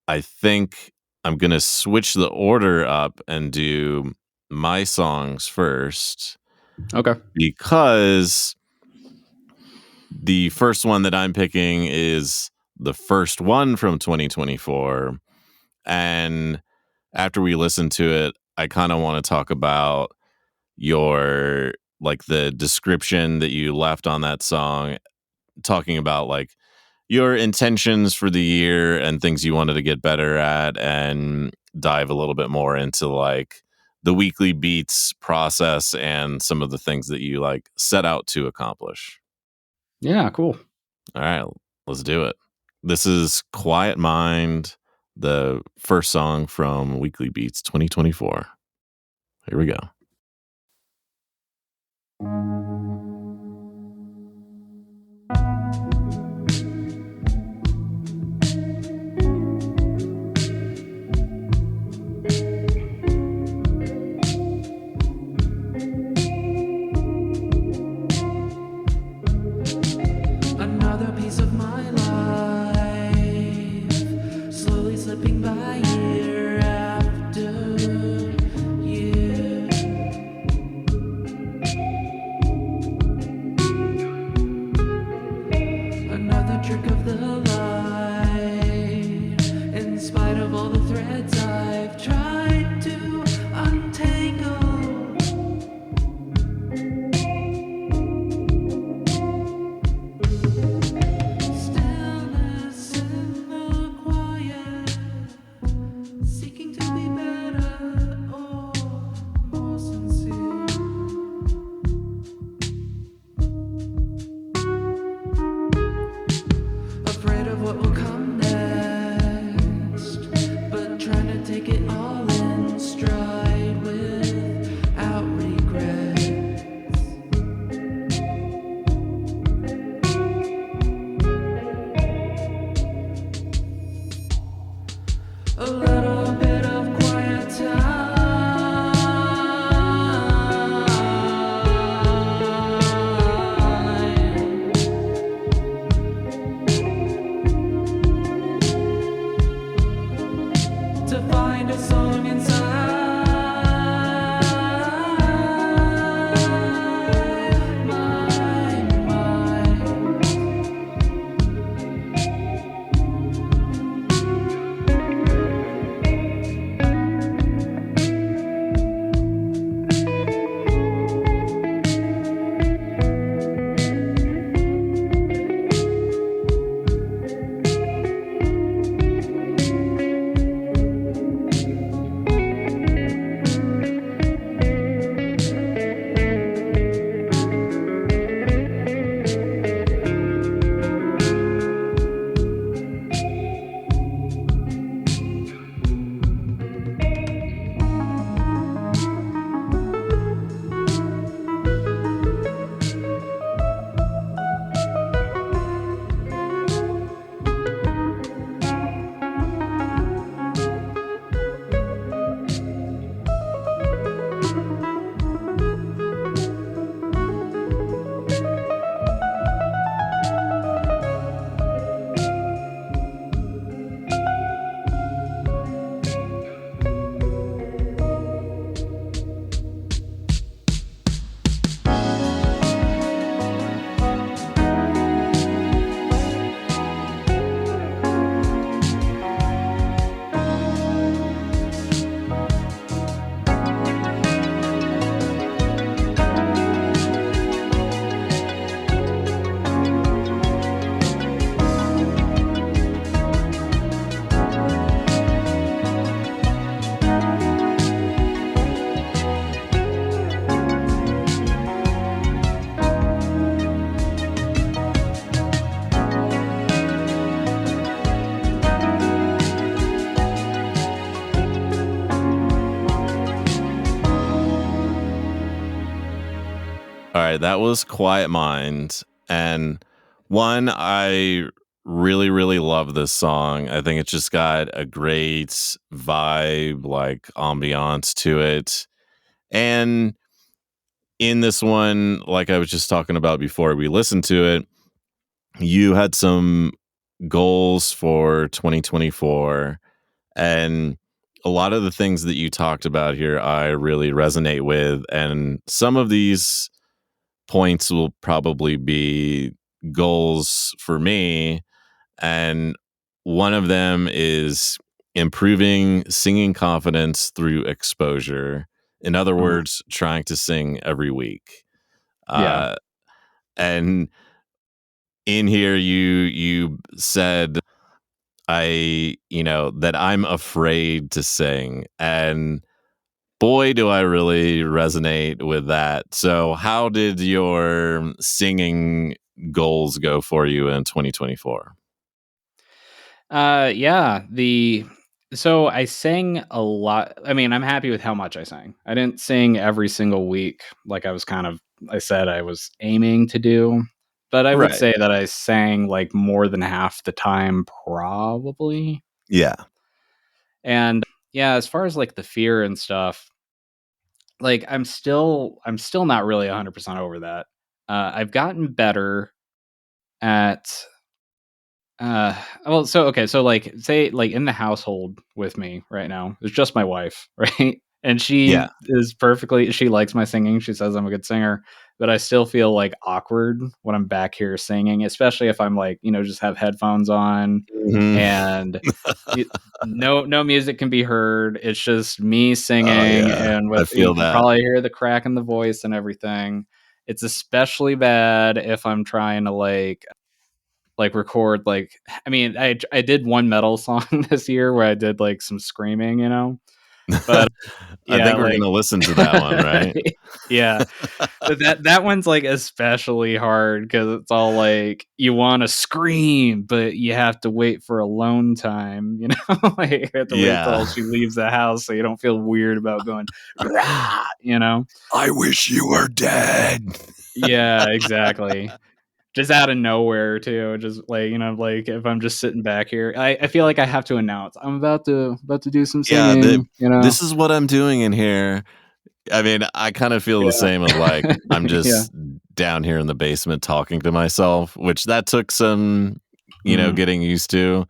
I think I'm going to switch the order up and do my songs first. Okay. Because the first one that I'm picking is the first one from 2024. And after we listen to it, I kind of want to talk about your like the description that you left on that song, talking about like your intentions for the year and things you wanted to get better at, and dive a little bit more into like the weekly beats process and some of the things that you like set out to accomplish. Yeah, cool. All right, let's do it. This is Quiet Mind, the first song from Weekly Beats 2024. Here we go. Another piece of my life slowly slipping by year after year. Another trick of the light. In spite of all the threads I've tried to untangle. Stillness in the quiet, seeking to be better or more sincere. Afraid of what will come next, but trying to take it all in stride without regrets. A little bit of quiet time to find a song inside my mind. All right, that was Quiet Mind. And one, I really, really love this song. I think it's just got a great vibe, like ambiance to it. And in this one, like I was just talking about before we listened to it, you had some goals for 2024. And a lot of the things that you talked about here, I really resonate with. And some of these points will probably be goals for me. And one of them is improving singing confidence through exposure. In other Mhm. words, trying to sing every week. Yeah. Uh, and in here, you said that I'm afraid to sing, and boy, do I really resonate with that. So, how did your singing goals go for you in 2024? Yeah, so I sang a lot. I mean, I'm happy with how much I sang. I didn't sing every single week like I said I was aiming to do, but I would Right. say that I sang like more than half the time probably. Yeah. And yeah, as far as like the fear and stuff, like I'm still not really 100% over that. I've gotten better at well, so okay, so like say like in the household with me right now, it's just my wife, right? And Yeah. she likes my singing. She says I'm a good singer, but I still feel like awkward when I'm back here singing, especially if I'm like, just have headphones on Mhm. and it, no music can be heard. It's just me Oh, singing, yeah. and I with you feel can that. probably hear the crack in the voice and everything. It's especially bad if I'm trying to record I mean, I did one metal song this year where I did like some screaming, but I yeah, think we're like gonna listen to that one, right? yeah, but that one's like especially hard because it's all like you want to scream, but you have to wait for alone time, like you have to wait till Yeah. she leaves the house so you don't feel weird about going, "Rah," I wish you were dead. Yeah, exactly. Just out of nowhere too, just like, like if I'm just sitting back here, I feel like I have to announce, "I'm about to do some Yeah, singing," this is what I'm doing in here. I mean, I kind of feel the Yeah. same of like I'm Yeah. just down here in the basement talking to myself, which that took some, Mhm. getting used to.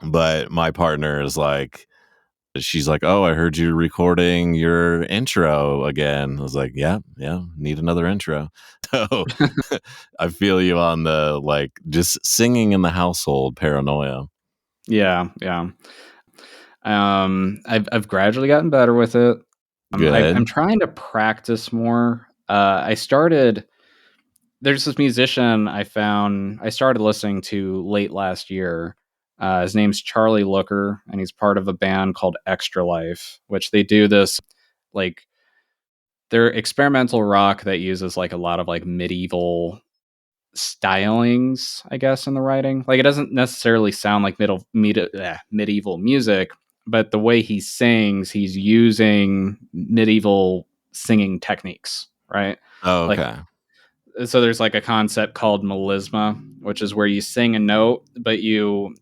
But my partner is like, she's like, "Oh, I heard you recording your intro again." I was like, "Yeah, yeah, need another intro." So I feel you on the like just singing in the household paranoia. Yeah, yeah. I've gradually gotten better with it. I'm Good. trying to practice more. I started There's this musician I started listening to late last year. His name's Charlie Looker, and he's part of a band called Extra Life, which they do this like they're experimental rock that uses like a lot of like medieval stylings, I guess, in the writing. Like it doesn't necessarily sound like medieval music, but the way he sings, he's using medieval singing techniques, right? Oh, Like okay. so there's like a concept called melisma, which is where you sing a note, but you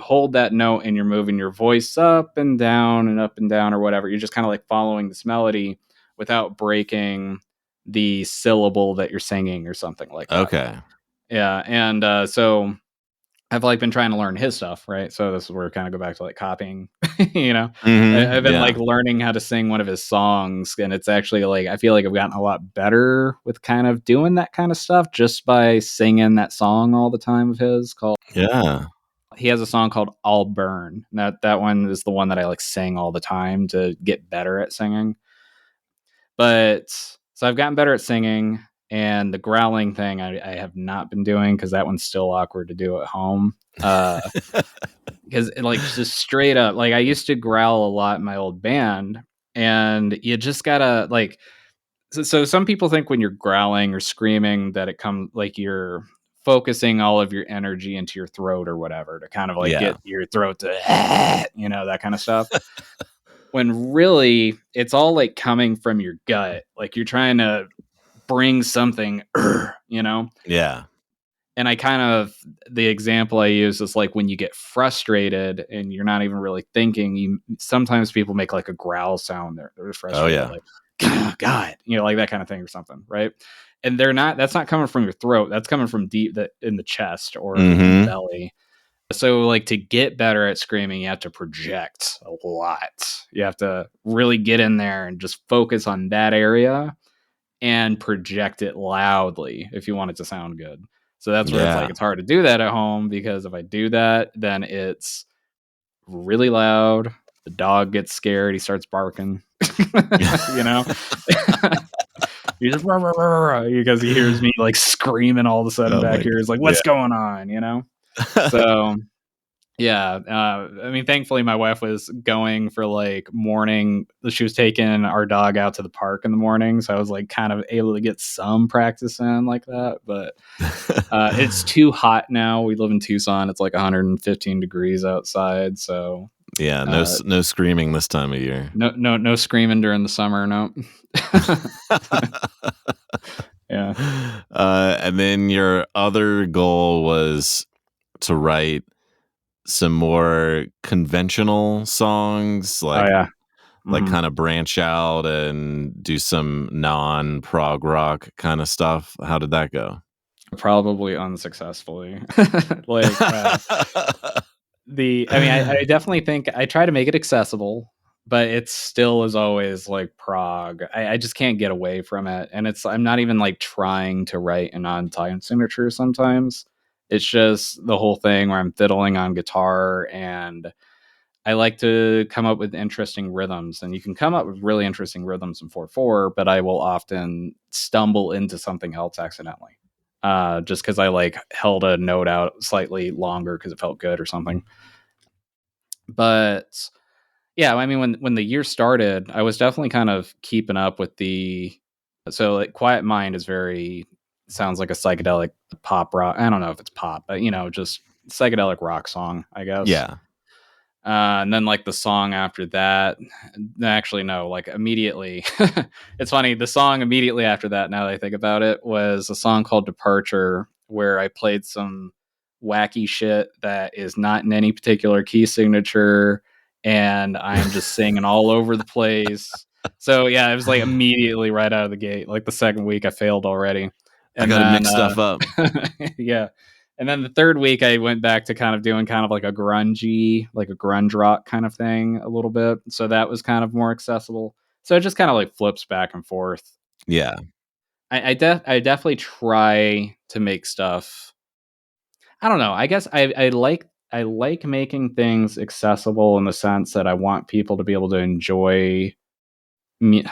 hold that note and you're moving your voice up and down or whatever. You're just kind of like following this melody without breaking the syllable that you're singing or something like that. Okay. Yeah, and so I've like been trying to learn his stuff, right? So this is where we kind of go back to like copying, you know. I've been like Yeah. learning how to sing one of his songs, and it's actually like I feel like I've gotten a lot better with kind of doing that kind of stuff just by singing that song all the time of his. Called Yeah. He has a song called "I'll Burn." That one is the one that I like sing all the time to get better at singing. But so I've gotten better at singing, and the growling thing I have not been doing because that one's still awkward to do at home. Because like just straight up, like I used to growl a lot in my old band, and you just gotta like. So some people think when you're growling or screaming that it comes like you're focusing all of your energy into your throat or whatever to kind of like Yeah. get your throat to that kind of stuff, when really it's all like coming from your gut. Like you're trying to bring something, you know? Yeah. And the example I use is like when you get frustrated and you're not even really thinking, sometimes people make like a growl sound. They're Oh, frustrated, yeah. like, God, like that kind of thing or something. Right. And that's not coming from your throat. That's coming from deep in the chest or in the Mhm. belly. So like to get better at screaming, you have to project a lot. You have to really get in there and just focus on that area and project it loudly if you want it to sound good. So that's where it's like Yeah. it's hard to do that at home, because if I do that, then it's really loud. The dog gets scared. He starts barking. You know, he just rah, rah, rah, rah, because he hears me like screaming all of a sudden Oh back my here. He's like, god. "What's going on?" You know. So yeah, I mean, thankfully, my wife was going for like morning. She was taking our dog out to the park in the morning, so I was like kind of able to get some practice in like that. But it's too hot now. We live in Tucson. It's like 115 degrees outside, so Yeah, no screaming this time of year. no screaming during the summer. No. Yeah. And then your other goal was to write some more conventional songs, Oh yeah. like Mhm. kind of branch out and do some non-prog rock kind of stuff. How did that go? Probably unsuccessfully. Like I mean, I definitely think I try to make it accessible, but it still is always like prog. I just can't get away from it, and I'm not even like trying to write an on time signature. Sometimes it's just the whole thing where I'm fiddling on guitar, and I like to come up with interesting rhythms, and you can come up with really interesting rhythms in 4/4, but I will often stumble into something else accidentally. Just because I like held a note out slightly longer because it felt good or something. But yeah, I mean, when the year started, I was definitely kind of keeping up with so like Quiet Mind is very sounds like a psychedelic pop rock. I don't know if it's pop, but just psychedelic rock song, I guess. Yeah. And then like the song after that, actually no, like immediately, it's funny. The song immediately after that, now that I think about it, was a song called Departure, where I played some wacky shit that is not in any particular key signature, and I'm just singing all over the place. So yeah, it was like immediately right out of the gate. Like the second week, I failed already, I and got to then mix stuff up. yeah, and then the third week, I went back to kind of doing kind of like a grunge rock kind of thing a little bit. So that was kind of more accessible. So it just kind of like flips back and forth. Yeah. I definitely try to make stuff. I don't know. I guess I like making things accessible in the sense that I want people to be able to enjoy me.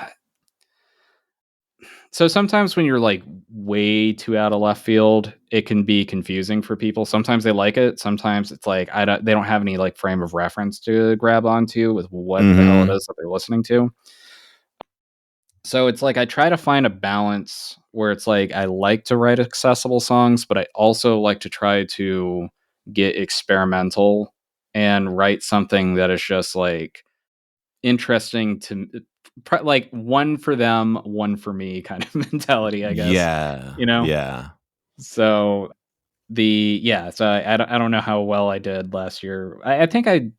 So sometimes when you're like way too out of left field, it can be confusing for people. Sometimes they like it. Sometimes it's like they don't have any like frame of reference to grab onto with what the hell it Mhm. is that they're listening to. So it's like I try to find a balance where it's like I like to write accessible songs, but I also like to try to get experimental and write something that is just like interesting to like one for them, one for me kind of mentality, I guess. Yeah. You know? Yeah. So so I don't know how well I did last year. I think I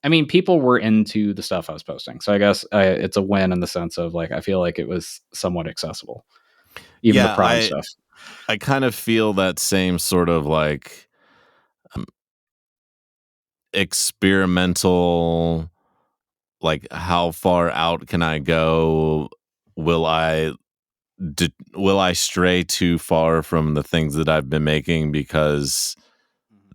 mean people were into the stuff I was posting. So I guess it's a win in the sense of like I feel like it was somewhat accessible. Even the Yeah, prog stuff. I kind of feel that same sort of like experimental, like how far out can I go? Will I will I stray too far from the things that I've been making because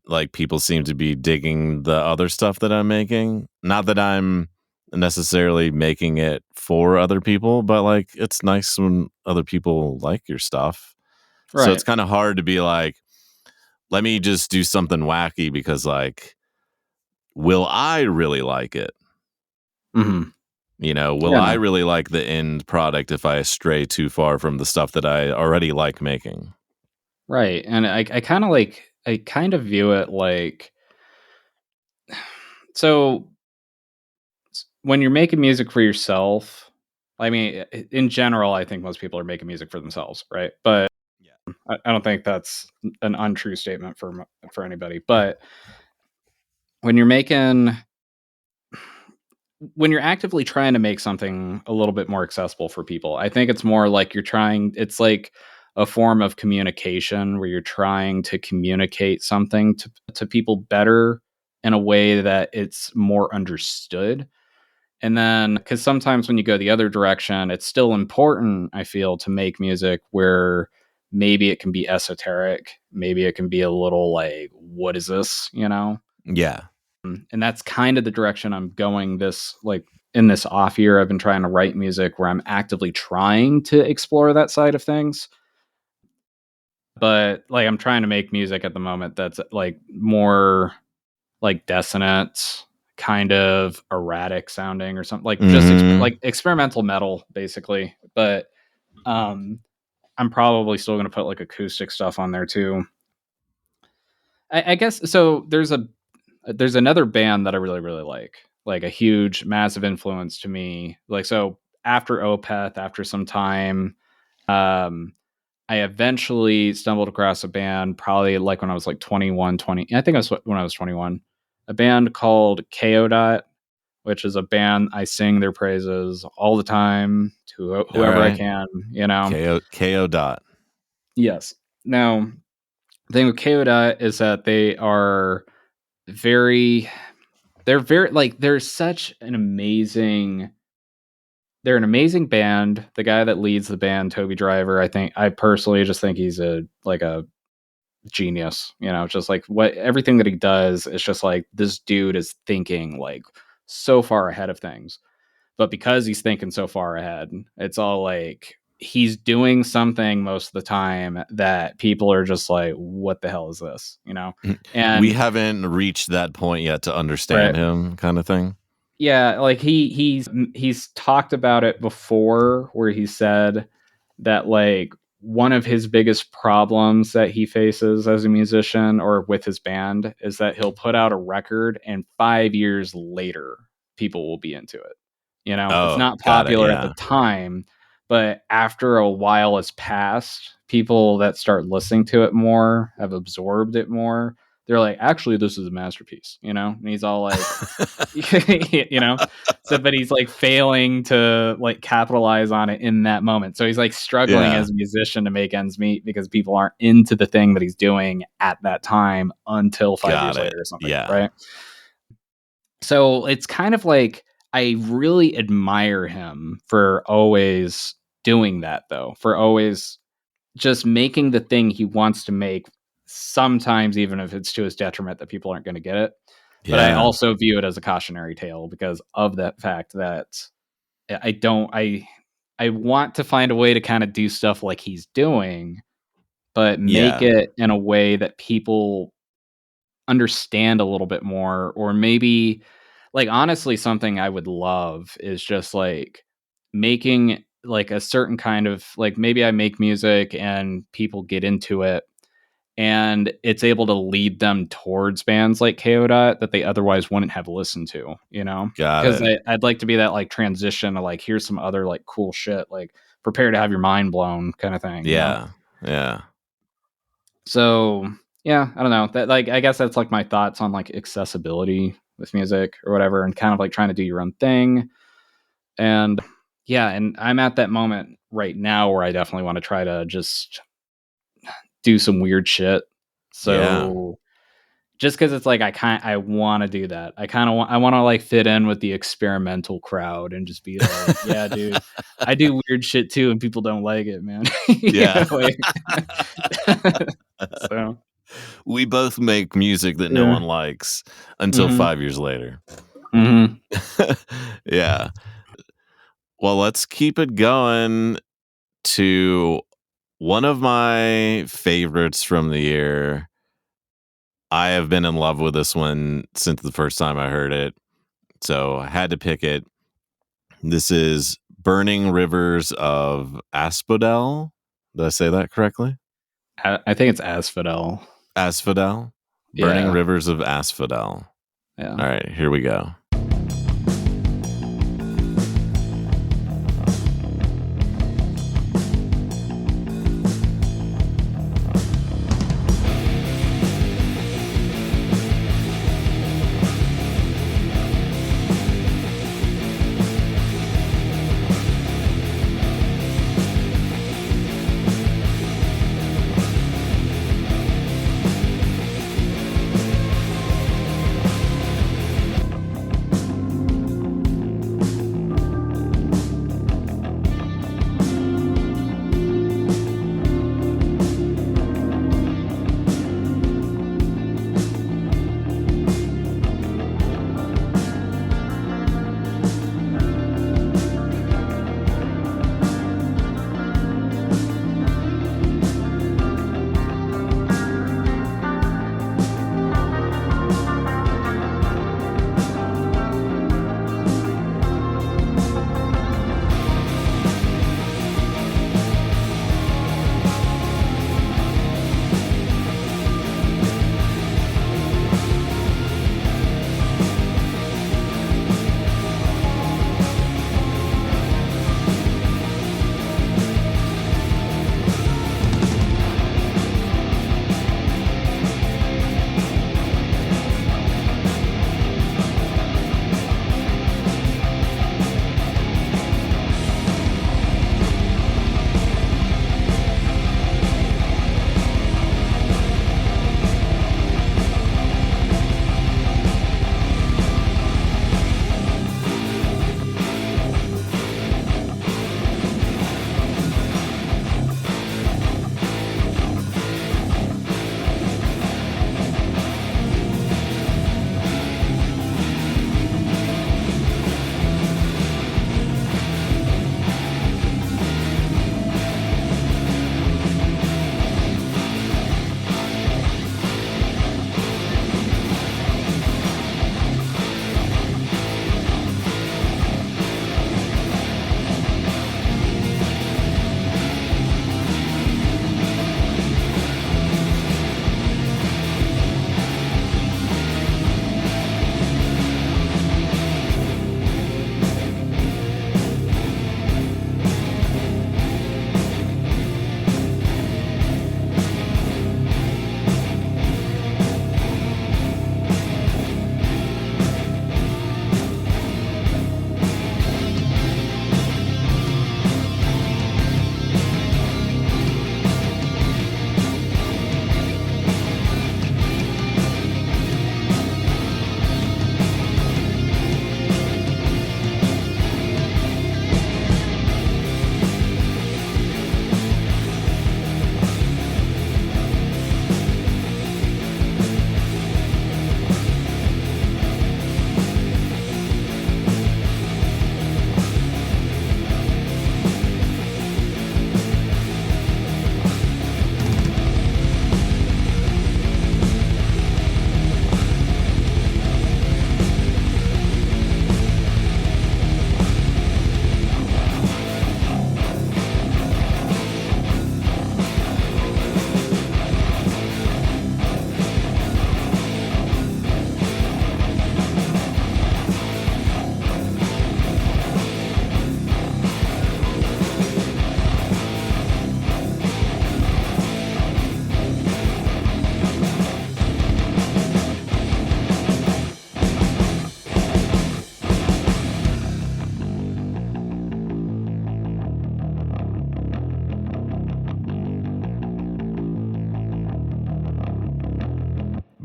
like people seem to be digging the other stuff that I'm making? Not that I'm necessarily making it for other people, but like it's nice when other people like your stuff. So it's Right. kind of hard to be like, let me just do something wacky because like, will I really like it? Mhm. Will Yeah, I no. really like the end product if I stray too far from the stuff that I already like making? Right. And I kind of view it like so when you're making music for yourself, I mean, in general, I think most people are making music for themselves, right? But Yeah. I don't think that's an untrue statement for anybody. But when you're making, when you're actively trying to make something a little bit more accessible for people, I think it's more like you're trying. It's like a form of communication where you're trying to communicate something to people better in a way that it's more understood. And then, because sometimes when you go the other direction, it's still important, I feel, to make music where maybe it can be esoteric, maybe it can be a little like, what is this, Yeah. And that's kind of the direction I'm going this, like, in this off year. I've been trying to write music where I'm actively trying to explore that side of things. But like, I'm trying to make music at the moment that's like more like dissonant, kind of erratic sounding or something, like just like experimental metal basically. But I'm probably still going to put like acoustic stuff on there too. I guess so. There's another band that I really, really like a huge, massive influence to me. Like, so after Opeth, after some time, I eventually stumbled across a band probably like when I was like 21, 20. I think it was when I was 21, a band called KO. Which is a band I sing their praises all the time to whoever I can, KO dot. Yes. Now, the thing with KO is that they're they're an amazing band. The guy that leads the band, Toby Driver, I personally just think he's a genius, just like everything that he does is just like, this dude is thinking like so far ahead of things. But because he's thinking so far ahead, it's all like he's doing something most of the time that people are just like, what the hell is this? And we haven't reached that point yet to understand him, kind of thing. Yeah, like he's talked about it before where he said that like one of his biggest problems that he faces as a musician or with his band is that he'll put out a record and 5 years later people will be into it. It's not popular at the time, but after a while has passed, people that start listening to it more have absorbed it more. They're like, actually, this is a masterpiece, and he's all like, so, but he's like failing to like capitalize on it in that moment. So he's like struggling as a musician to make ends meet because people aren't into the thing that he's doing at that time until 5 years later or something. Yeah. Right. So it's kind of like, I really admire him for always doing that, though, for always just making the thing he wants to make, sometimes even if it's to his detriment that people aren't going to get it. Yeah. But I also view it as a cautionary tale because of that fact that I want to find a way to kind of do stuff like he's doing, but make it in a way that people understand a little bit more. Or maybe, like, honestly, something I would love is just like making like a certain kind of, like, maybe I make music and people get into it and it's able to lead them towards bands like KO that they otherwise wouldn't have listened to, because I'd like to be that like transition to like, here's some other like cool shit, like prepare to have your mind blown kind of thing. Yeah. So yeah, I don't know, that, like, I guess that's like my thoughts on like accessibility with music or whatever, and kind of like trying to do your own thing. And yeah, and I'm at that moment right now where I definitely want to try to just do some weird shit. So just because it's like I want to do that. I want to like fit in with the experimental crowd and just be like, yeah, dude, I do weird shit too, and people don't like it, man. Yeah. So we both make music that no one likes until 5 years later. Yeah. Well, let's keep it going to one of my favorites from the year. I have been in love with this one since the first time I heard it, so I had to pick it. This is Burning Rivers of Asphodel. Did I say that correctly? I think it's Asphodel. Asphodel? Burning Rivers of Asphodel. Yeah. All right, here we go.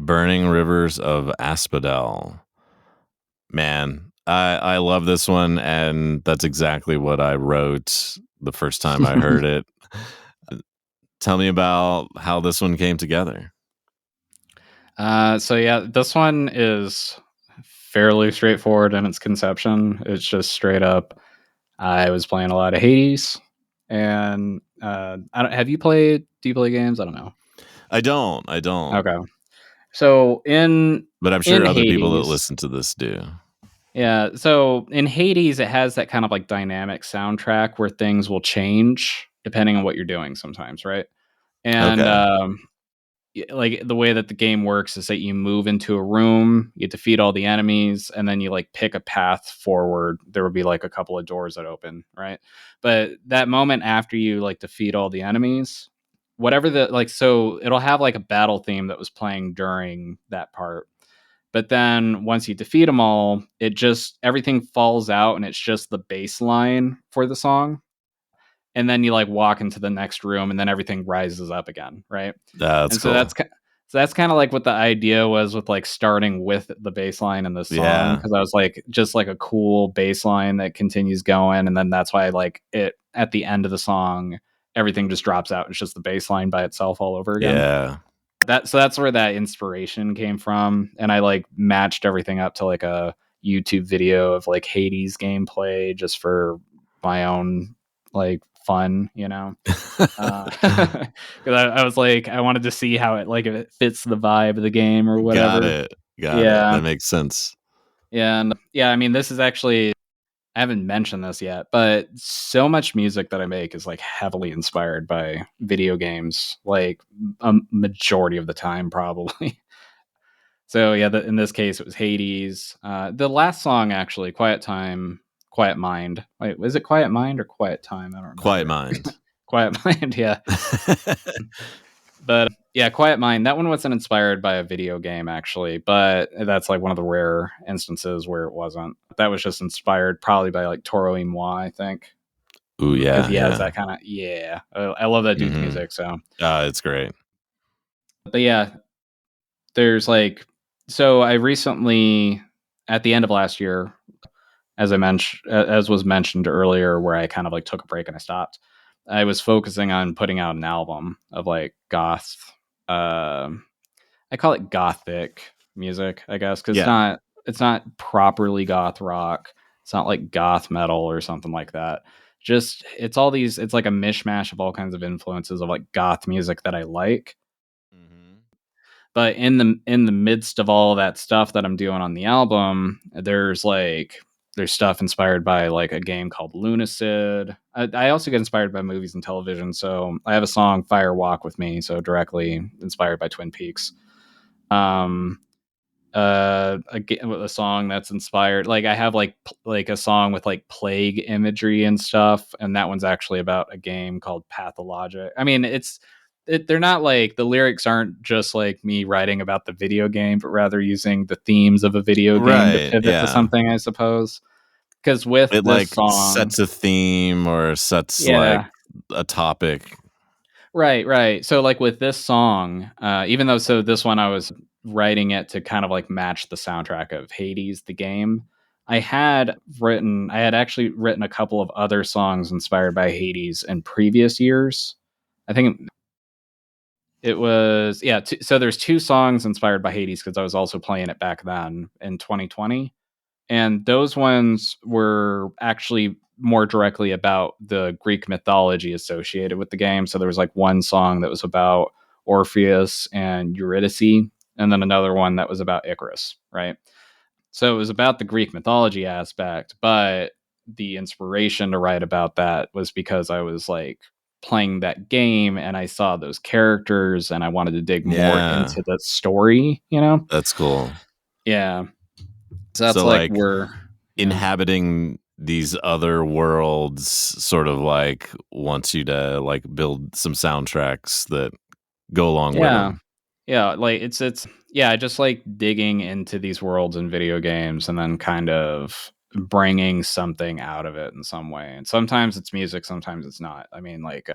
Burning Rivers of Asphodel. Man, I love this one, and that's exactly what I wrote the first time I heard it. Tell me about how this one came together. So yeah, this one is fairly straightforward in its conception. It's just straight up. I was playing a lot of Hades, and have you played? Do you play games? I don't know. I don't. Okay, so But I'm in sure other people that Hades, listen to this do. yeah. So in Hades, it has that kind of like dynamic soundtrack where things will change depending on what you're doing. Sometimes, right? And Okay. like the way that the game works is that you move into a room, you defeat all the enemies, and then you like pick a path forward. There will be like a couple of doors that open, right? But that moment after you like defeat all the enemies, whatever the like, so it'll have like a battle theme that was playing during that part. But then once you defeat them all, it just everything falls out and it's just the bass line for the song. And then you like walk into the next room and then everything rises up again, right? That's And so cool. that's kind of like what the idea was with like starting with the bass line in the song, Yeah. because I was like just like a cool bass line that continues going, and then that's why I like it at the end of the song everything just drops out. It's just the bass line by itself all over again. Yeah. That's where that inspiration came from, and I like matched everything up to like a YouTube video of like Hades gameplay just for my own like fun, you know. Because I was like, I wanted to see how it like if it fits the vibe of the game or Got whatever. it. Yeah, That makes sense. yeah, and yeah. I mean, this is actually I haven't mentioned this yet, but so much music that I make is like heavily inspired by video games, like a majority of the time, probably. So yeah, in this case, it was Hades. The last song, actually, Quiet Time, Quiet Mind. Wait, was it Quiet Mind or Quiet Time? I don't Quiet remember. Mind. Quiet Mind, yeah. But yeah, Quiet Mind. That one wasn't inspired by a video game, actually, but that's like one of the rare instances where it wasn't. That was just inspired probably by like Toro y Moi, I think, Ooh, because yeah, he has yeah. that kind of yeah. I love that dude's Mm-hmm. music. So, It's great. but yeah, there's like so I recently at the end of last year, as was mentioned earlier, where I kind of like took a break and I stopped. I was focusing on putting out an album of like goth. I call it gothic music, I guess, because Yeah. it's not properly goth rock. It's not like goth metal or something like that. Just it's all these. It's like a mishmash of all kinds of influences of like goth music that I like. Mm-hmm. But in the midst of all that stuff that I'm doing on the album, there's stuff inspired by like a game called Lunacid. I also get inspired by movies and television. So I have a song Fire Walk with Me, so directly inspired by Twin Peaks. Um a song that's inspired, like I have like a song with like plague imagery and stuff, and that one's actually about a game called Pathologic. I mean, they're not like the lyrics aren't just like me writing about the video game, but rather using the themes of a video game to Right. pivot to Yeah. something, I suppose. Because with It this like song, sets a theme or sets like yeah, a topic. right. So like with this song, even though so this one I was writing it to kind of like match the soundtrack of Hades, the game. I had actually written a couple of other songs inspired by Hades in previous years. I think it was yeah. So there's two songs inspired by Hades because I was also playing it back then in 2020, and those ones were actually more directly about the Greek mythology associated with the game. So there was like one song that was about Orpheus and Eurydice, and then another one that was about Icarus, right? So it was about the Greek mythology aspect, but the inspiration to write about that was because I was like playing that game and I saw those characters and I wanted to dig more Yeah. into the story, you know? That's cool. Yeah. So that's So like like where, yeah. inhabiting these other worlds sort of like wants you to like build some soundtracks that go along with Yeah. them. Yeah, like it's yeah, I just like digging into these worlds in video games and then kind of bringing something out of it in some way. And sometimes it's music, sometimes it's not. I mean, like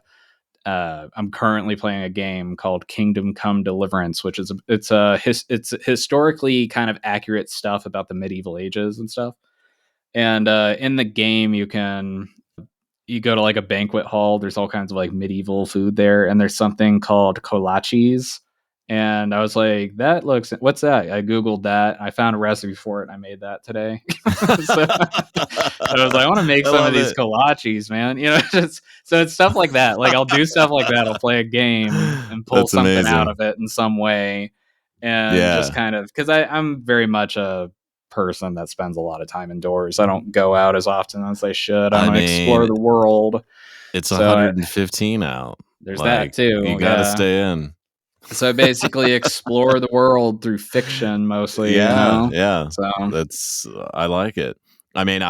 I'm currently playing a game called Kingdom Come Deliverance, which is it's historically kind of accurate stuff about the medieval ages and stuff. And in the game, you go to like a banquet hall. There's all kinds of like medieval food there, and there's something called kolaches. And I was like, what's that? I Googled that. I found a recipe for it. And I made that today. So I was like, I want to make I some of love these it. kolaches, man. So it's stuff like that. Like I'll do stuff like that. I'll play a game and pull That's something out amazing. of it in some way. And just Yeah. kind of, because I'm very much a person that spends a lot of time indoors. I don't go out as often as I should. I I want to explore mean, the world. it's So 115 out. there's that Like, you too. got to Yeah. stay in. So I basically explore the world through fiction mostly, Yeah, yeah. So I like it. I mean,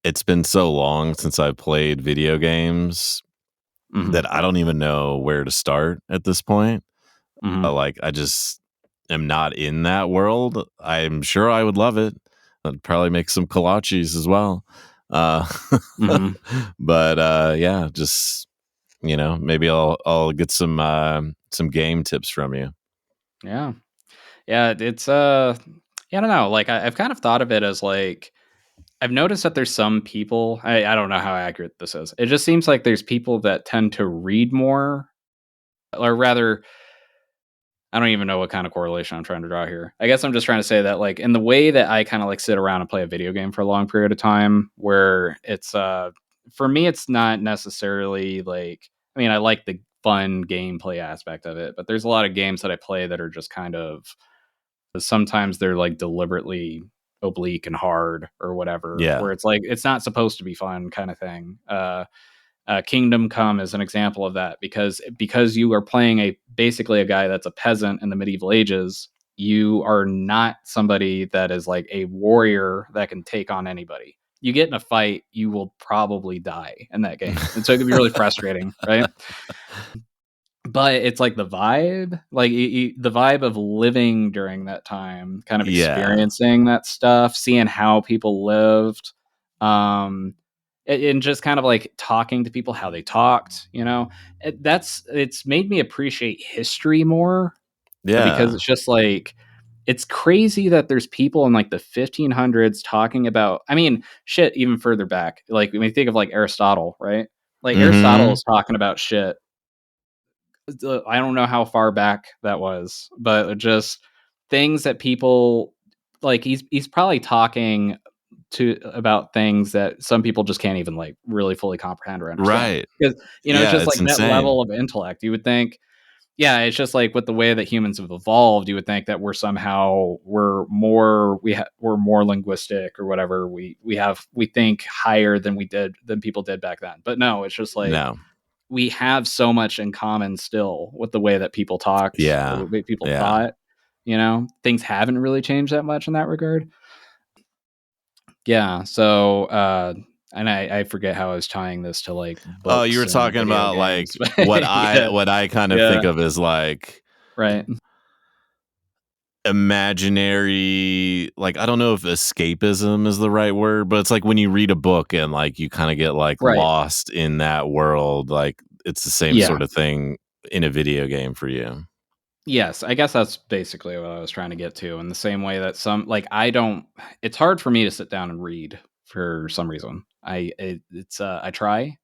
it's been so long since I've played video games mhm, that I don't even know where to start at this point. mhm. Like, I just am not in that world. I'm sure I would love it. I'd probably make some kolaches as well. Uh, Mhm. but yeah, just maybe I'll get some game tips from you. Yeah. Yeah, it's yeah, I don't know. Like I've kind of thought of it as like I've noticed that there's some people, I don't know how accurate this is. It just seems like there's people that tend to read more, or rather, I don't even know what kind of correlation I'm trying to draw here. I guess I'm just trying to say that like in the way that I kind of like sit around and play a video game for a long period of time, where it's for me it's not necessarily like, I mean, I like the fun gameplay aspect of it, but there's a lot of games that I play that are just kind of, sometimes they're like deliberately oblique and hard or whatever, Yeah, where it's like it's not supposed to be fun kind of thing. Kingdom Come is an example of that, because you are playing basically a guy that's a peasant in the medieval ages. You are not somebody that is like a warrior that can take on anybody. You get in a fight, you will probably die in that game, and so it can be really frustrating, right? But it's like the vibe, like the vibe of living during that time, kind of yeah, experiencing that stuff, seeing how people lived, um, and just kind of like talking to people how they talked. It's made me appreciate history more, because yeah. it's just like it's crazy that there's people in like the 1500s talking about. I mean, shit, even further back, like when you think of like Aristotle, right? Like Aristotle Hmm. is talking about shit. I don't know how far back that was, but just things that people like. He's probably talking to about things that some people just can't even like really fully comprehend or understand, Right. because it's Yeah, just it's like that insane. level of intellect. You would think, yeah, it's just like with the way that humans have evolved. You would think that we're more linguistic or whatever. We think higher than people did back then. But no, it's just like No. we have so much in common still with the way that people talked or Yeah. the way people Yeah. thought. Things haven't really changed that much in that regard. Yeah. So, and I forget how I was tying this to like Oh, you books were and talking video about games. like what I Yeah. what I kind of Yeah. think of as like Right. imaginary, like I don't know if escapism is the right word, but it's like when you read a book and like you kind of get like Right. lost in that world, like it's the same Yeah. sort of thing in a video game for you. Yes, I guess that's basically what I was trying to get to. In the same way that I don't, it's hard for me to sit down and read for some reason. I try.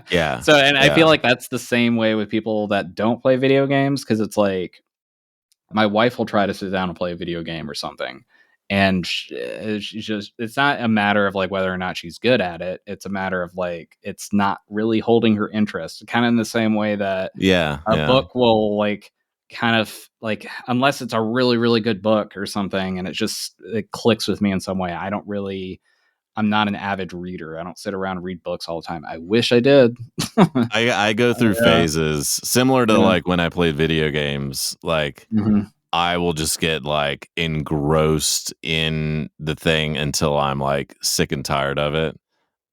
Yeah. So, and I feel Yeah. like that's the same way with people that don't play video games, because it's like my wife will try to sit down and play a video game or something. And she's just, it's not a matter of like whether or not she's good at it. It's a matter of like, it's not really holding her interest. Kind of in the same way that Yeah. a Yeah. book will like kind of like, unless it's a really, really good book or something, and it clicks with me in some way. I'm not an avid reader. I don't sit around and read books all the time. I wish I did. I go through Yeah. phases similar to Yeah. like when I played video games. Like Mhm. I will just get like engrossed in the thing until I'm like sick and tired of it.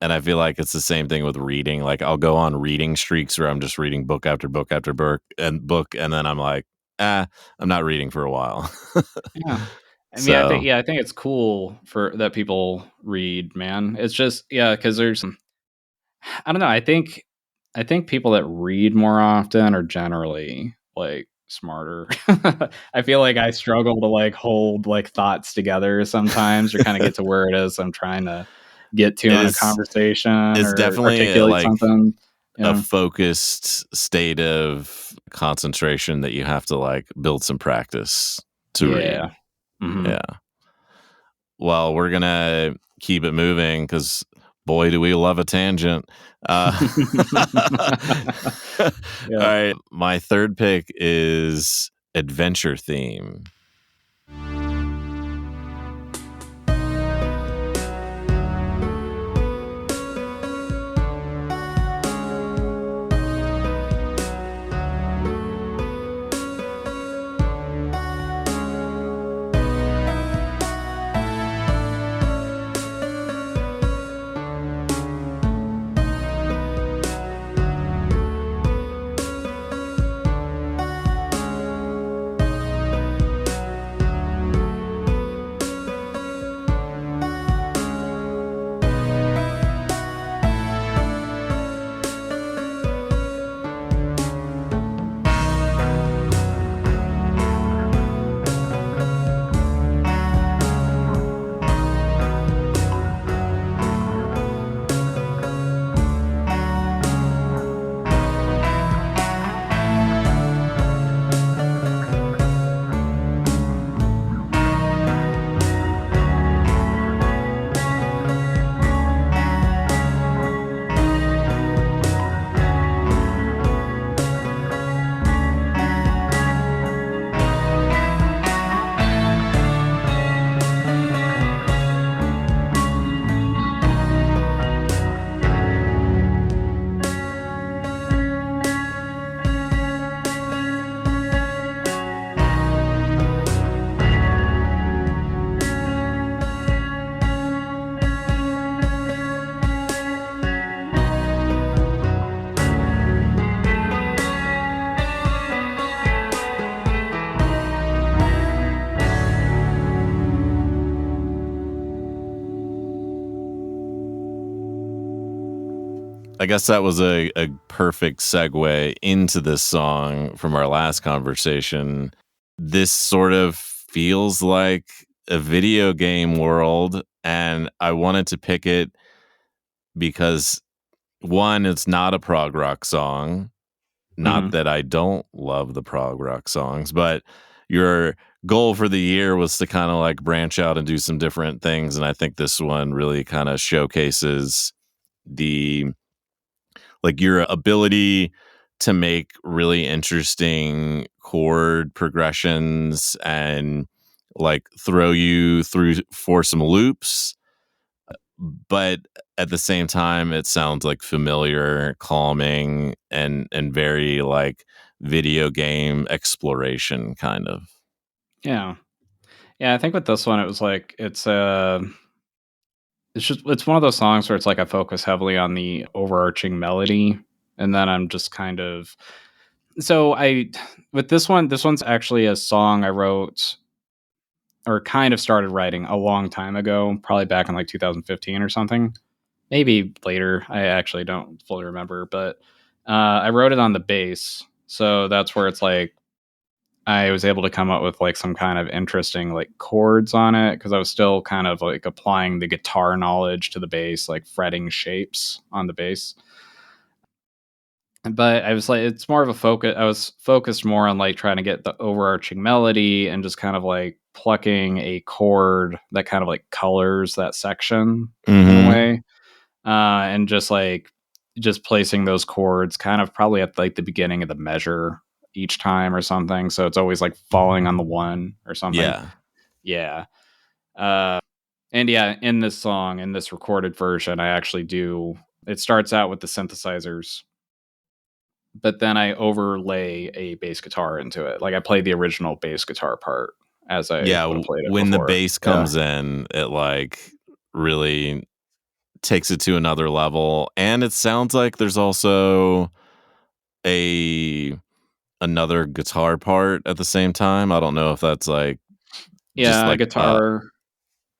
And I feel like it's the same thing with reading. Like I'll go on reading streaks where I'm just reading book after book after book, and then I'm like, I'm not reading for a while. Yeah. I mean, So I think it's cool for that people read, man. It's just, yeah, because there's, I don't know. I think I think people that read more often are generally like smarter. I feel like I struggle to like hold like thoughts together sometimes, or kind of get to where it is I'm trying to get to It in a is conversation it's or definitely articulate something. a Yeah. focused state of concentration that you have to like build some practice to read. Yeah. Mhm. Yeah. Well, we're gonna keep it moving because boy, do we love a tangent. All Yeah. right, my third pick is adventure theme. I guess that was a perfect segue into this song from our last conversation. This sort of feels like a video game world, and I wanted to pick it because one, it's not a prog rock song. Not Mhm. that I don't love the prog rock songs, but your goal for the year was to kind of like branch out and do some different things. And I think this one really kind of showcases the like your ability to make really interesting chord progressions and like throw you through for some loops, but at the same time it sounds like familiar, calming, and very like video game exploration kind of. Yeah. Yeah, I think with this one it was like it's one of those songs where it's like I focus heavily on the overarching melody, and then I'm just kind of so I with this one's actually a song I wrote or kind of started writing a long time ago, probably back in like 2015 or something. Maybe later. I actually don't fully remember, but I wrote it on the bass. So that's where it's like I was able to come up with like some kind of interesting like chords on it because I was still kind of like applying the guitar knowledge to the bass, like fretting shapes on the bass. But I was like, it's more of a focus. I was focused more on like trying to get the overarching melody and just kind of like plucking a chord that kind of like colors that section in a Mm-hmm. way, and just placing those chords kind of probably at like the beginning of the measure each time or something. So it's always like falling on the one or something. Yeah. Yeah. Uh, and yeah, in this song, in this recorded version, I actually do. It starts out with the synthesizers, but then I overlay a bass guitar into it. Like I play the original bass guitar part as I Yeah. would have played it When the before. bass Yeah. comes in, it like really takes it to another level. And it sounds like there's also a another guitar part at the same time. I don't know if that's like just Yeah, like guitar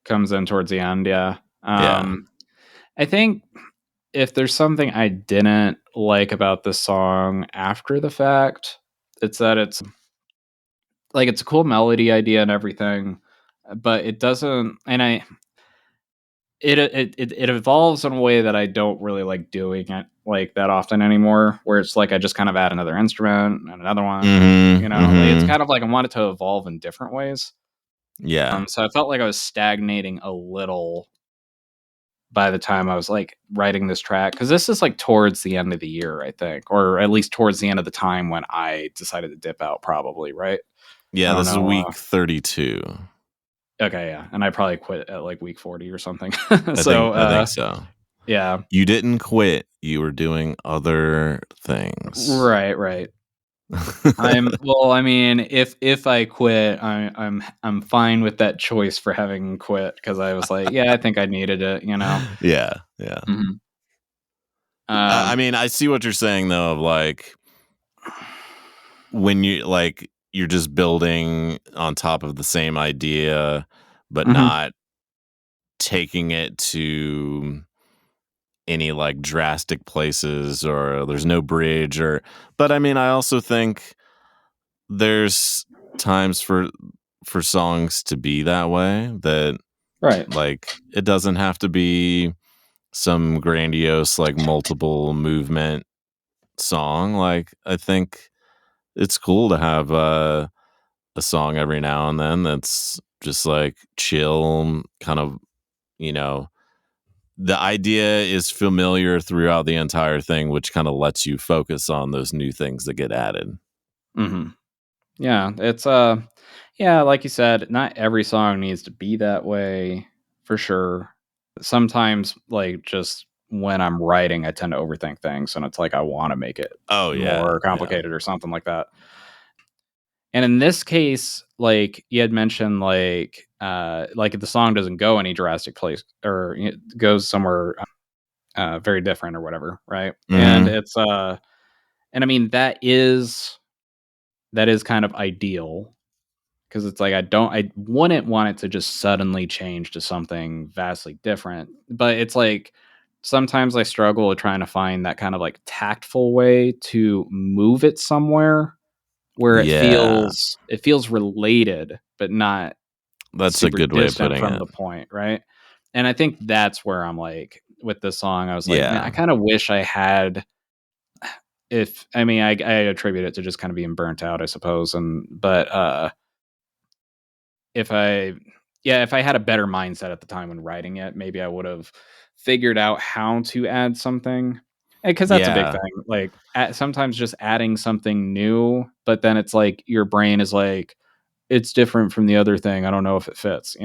comes in towards the end. Yeah. yeah. I think if there's something I didn't like about this song after the fact, it's that it's like it's a cool melody idea and everything, but it doesn't. And it evolves in a way that I don't really like doing it like that often anymore. Where it's like I just kind of add another instrument and another one, Mm-hmm, like it's mm-hmm. kind of like I want it to evolve in different ways. Yeah. So I felt like I was stagnating a little by the time I was like writing this track, because this is like towards the end of the year, I think, or at least towards the end of the time when I decided to dip out, probably, right? Yeah, I don't this is know. week 32. Okay, yeah, and I probably quit at like week 40 or something. I So think so. yeah, You didn't quit. You were doing other things. right. Well, I mean, if I quit, I'm fine with that choice for having quit, because I was like, yeah, I think I needed it, Yeah, yeah. Mhm. I mean, I see what you're saying though, of like when you're just building on top of the same idea, but Mhm. not taking it to any like drastic places, or there's no bridge, but I mean, I also think there's times for songs to be that way, that Right. like it doesn't have to be some grandiose like multiple movement song. Like I think it's cool to have a song every now and then that's just like chill, kind of, you know, the idea is familiar throughout the entire thing, which kind of lets you focus on those new things that get added. Mhm. Yeah, it's yeah, like you said, not every song needs to be that way, for sure. Sometimes, like, just when I'm writing, I tend to overthink things, and it's like I want to make it Oh yeah, more yeah. complicated or something like that. And in this case, like you had mentioned, like if the song doesn't go any drastic place, or goes somewhere very different or whatever, right? And Hmm. and I mean that is kind of ideal, because it's like I wouldn't want it to just suddenly change to something vastly different. But it's like sometimes I struggle with trying to find that kind of like tactful way to move it somewhere where Yeah, it feels related, but not that's a super good way of distant putting from it. the point, right? And I think that's where I'm like with this song. I was like, man, I Yeah, kind of wish I had. If I mean, I attribute it to just kind of being burnt out, I suppose, and but if I if I had a better mindset at the time when writing it, maybe I would have figured out how to add something. Because that's a big yeah, thing. Like sometimes just adding something new, but then it's like your brain is like, it's different from the other thing. I don't know if it fits.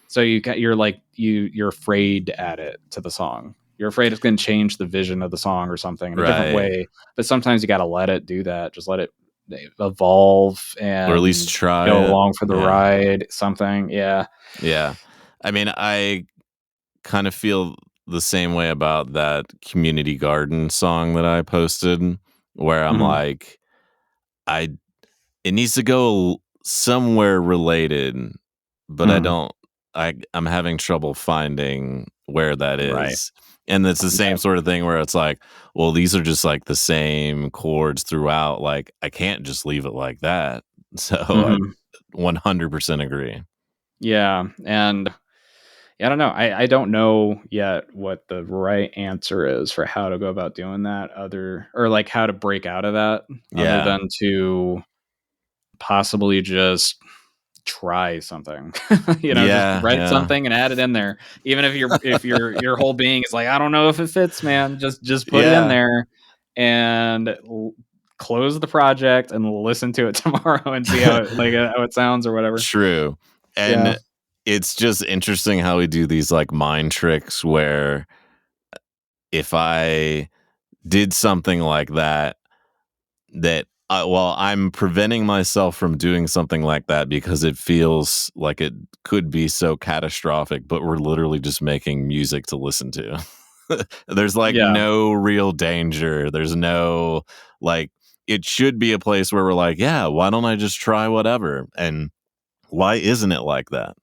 So you're like you're afraid to add it to the song. You're afraid it's going to change the vision of the song or something in a different right. way. But sometimes you got to let it do that. Just let it evolve Or at least and try go it. along for the Yeah, ride. Something, yeah. yeah. I mean, I kind of feel the same way about that community garden song that I posted, where I'm Mhm. like, I it needs to go somewhere related, but Mhm. I'm having trouble finding where that Right. is. And it's the Yeah. same sort of thing where it's like, well, these are just like the same chords throughout. Like I can't just leave it like that. So I Mhm. 100% agree. Yeah, and yeah, I don't know. I don't know yet what the right answer is for how to go about doing that, other or like how to break out of that, other Yeah. than to possibly just try something. Just Yeah, write yeah. something and add it in there. Even if your whole being is like, I don't know if it fits, man. Just put it in Yeah. there and close the project and listen to it tomorrow and see how it sounds or whatever. True. Yeah. And it's just interesting how we do these like mind tricks where if I did something like that, well, I'm preventing myself from doing something like that because it feels like it could be so catastrophic, but we're literally just making music to listen to. There's like Yeah. no real danger. There's no like, it should be a place where we're like, yeah, why don't I just try whatever? And why isn't it like that?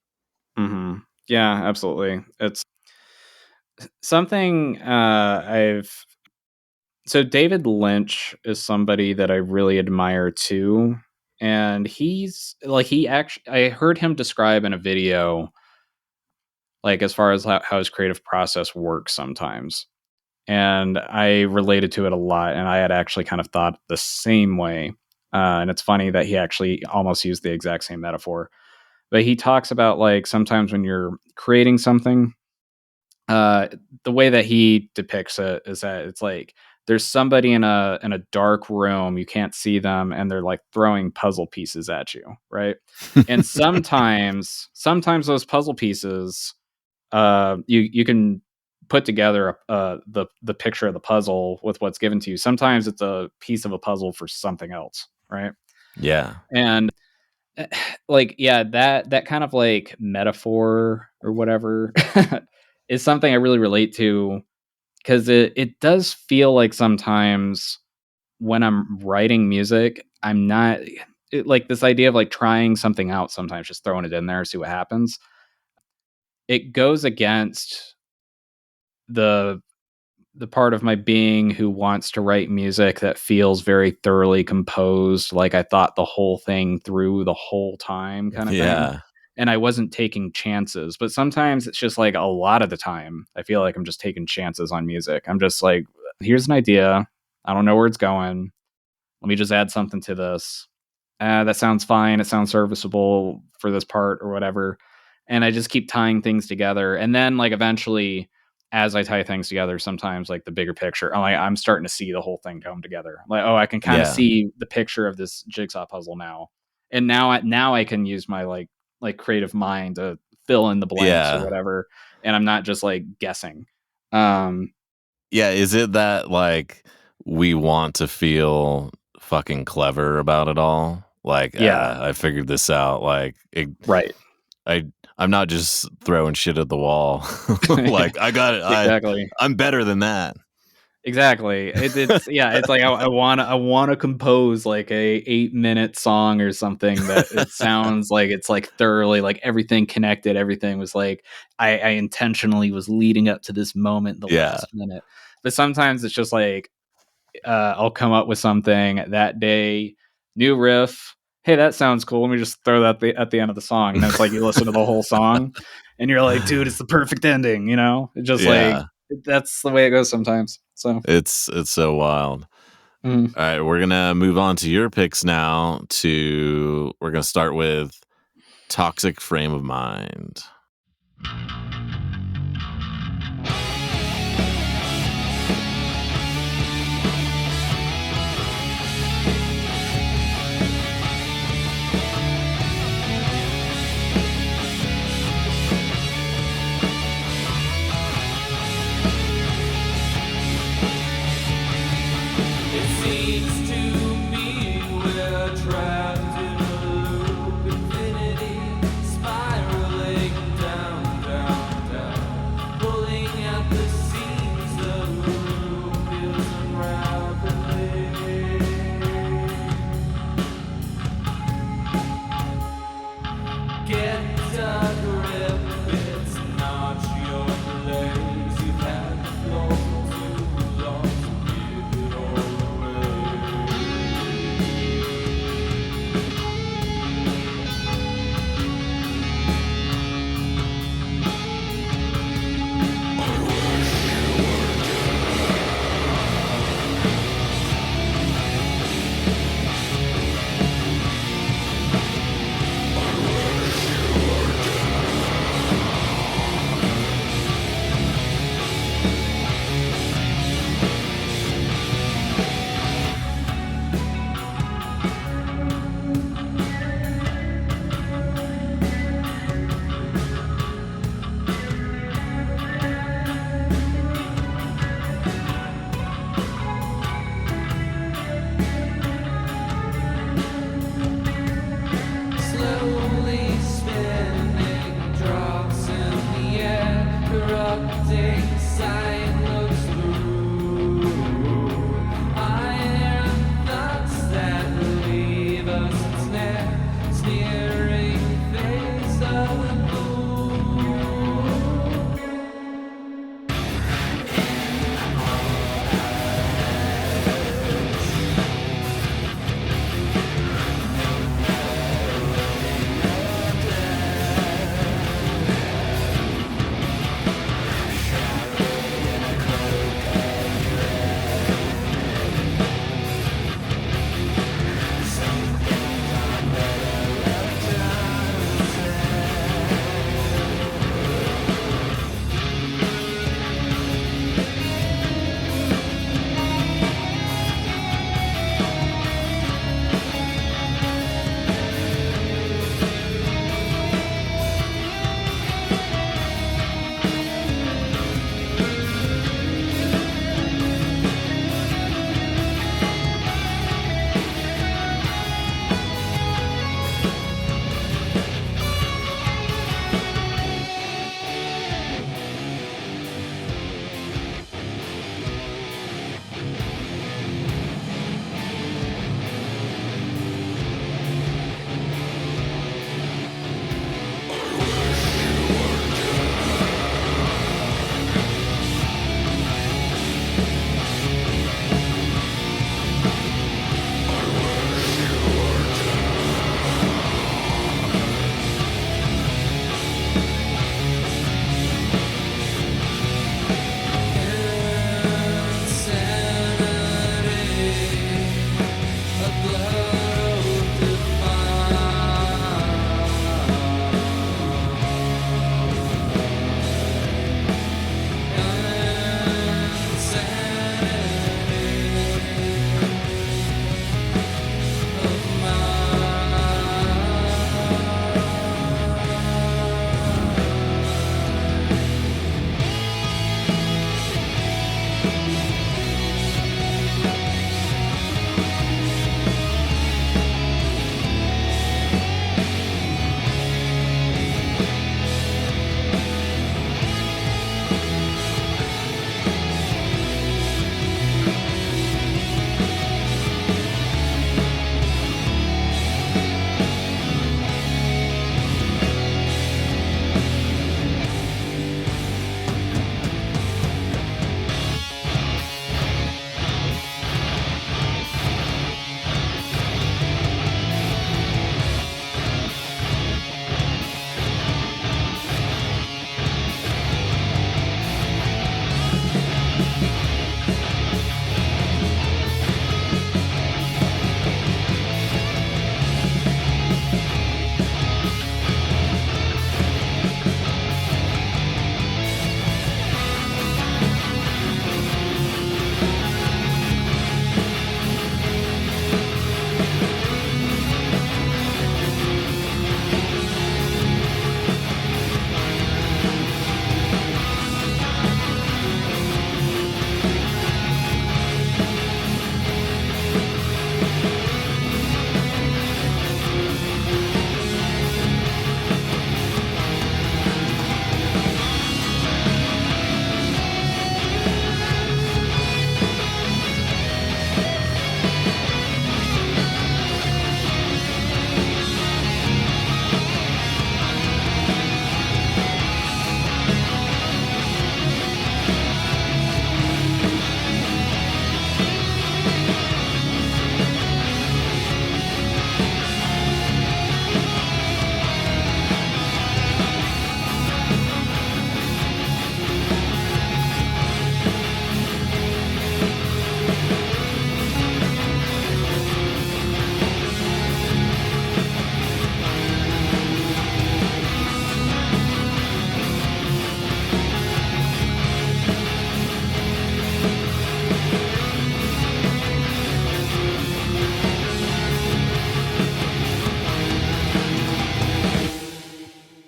Mhm. Yeah, absolutely. It's Something so David Lynch is somebody that I really admire too. And I heard him describe in a video, like as far as how his creative process works sometimes. And I related to it a lot. And I had actually kind of thought the same way. And it's funny that he actually almost used the exact same metaphor. But he talks about like sometimes when you're creating something, the way that he depicts it is that it's like there's somebody in a dark room, you can't see them, and they're like throwing puzzle pieces at you, right? And sometimes those puzzle pieces, you can put together the picture of the puzzle with what's given to you. Sometimes it's a piece of a puzzle for something else, right? Yeah. And like yeah, that kind of like metaphor or whatever is something I really relate to, because it does feel like sometimes when I'm writing music, I'm not like this idea of like trying something out, sometimes just throwing it in there, see what happens. It goes against the the part of my being who wants to write music that feels very thoroughly composed, like I thought the whole thing through the whole time kind of thing. Yeah. And I wasn't taking chances. But sometimes it's just like a lot of the time, I feel like I'm just taking chances on music. I'm just like, here's an idea. I don't know where it's going. Let me just add something to this. That sounds fine. It sounds serviceable for this part or whatever. And I just keep tying things together. And then, like, eventually, as I tie things together, sometimes, like, the bigger picture, I'm starting to see the whole thing come together. Like, oh, I can kind of Yeah. see the picture of this jigsaw puzzle now. And now I can use my like creative mind to fill in the blanks or Yeah. whatever. And I'm not just like guessing. Um, Yeah, is it that, like, we want to feel fucking clever about it all? Like, yeah, I figured this out, like, right. I I'm not just throwing shit at the wall. Like, I got it, Exactly. I'm better than that. Exactly. It's yeah, it's like I wanna compose like a 8-minute song or something that it sounds like it's like thoroughly like everything connected, everything was like I intentionally was leading up to this moment in the Yeah. last minute. But sometimes it's just like I'll come up with something that day, new riff. Hey, that sounds cool. Let me just throw that at the end of the song. And then it's like you listen to the whole song and you're like, dude, it's the perfect ending, you know? It just like Yeah. that's the way it goes sometimes. So It's so wild. mm. All right, we're gonna move on to your picks now. We're gonna start with Toxic Frame of Mind. It seems to me we're trapped in a loop, infinity spiraling down, down.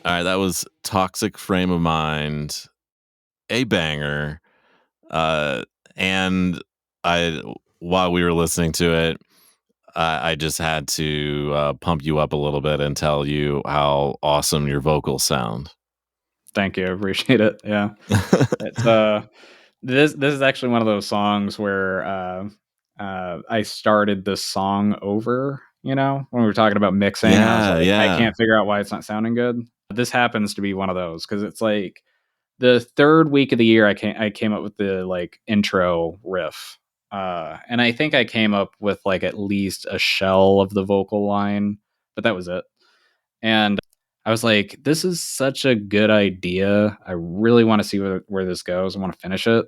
All right, that was Toxic Frame of Mind, a banger. And I, while we were listening to it, I just had to pump you up a little bit and tell you how awesome your vocals sound. Thank you. I appreciate it. Yeah. It's this is actually one of those songs where I started the song over, when we were talking about mixing, and I was like, I can't figure out why it's not sounding good. This happens to be one of those, because it's like the third week of the year I came up with the like intro riff. And I think I came up with like at least a shell of the vocal line, but that was it. And I was like, this is such a good idea. I really want to see where this goes. I want to finish it.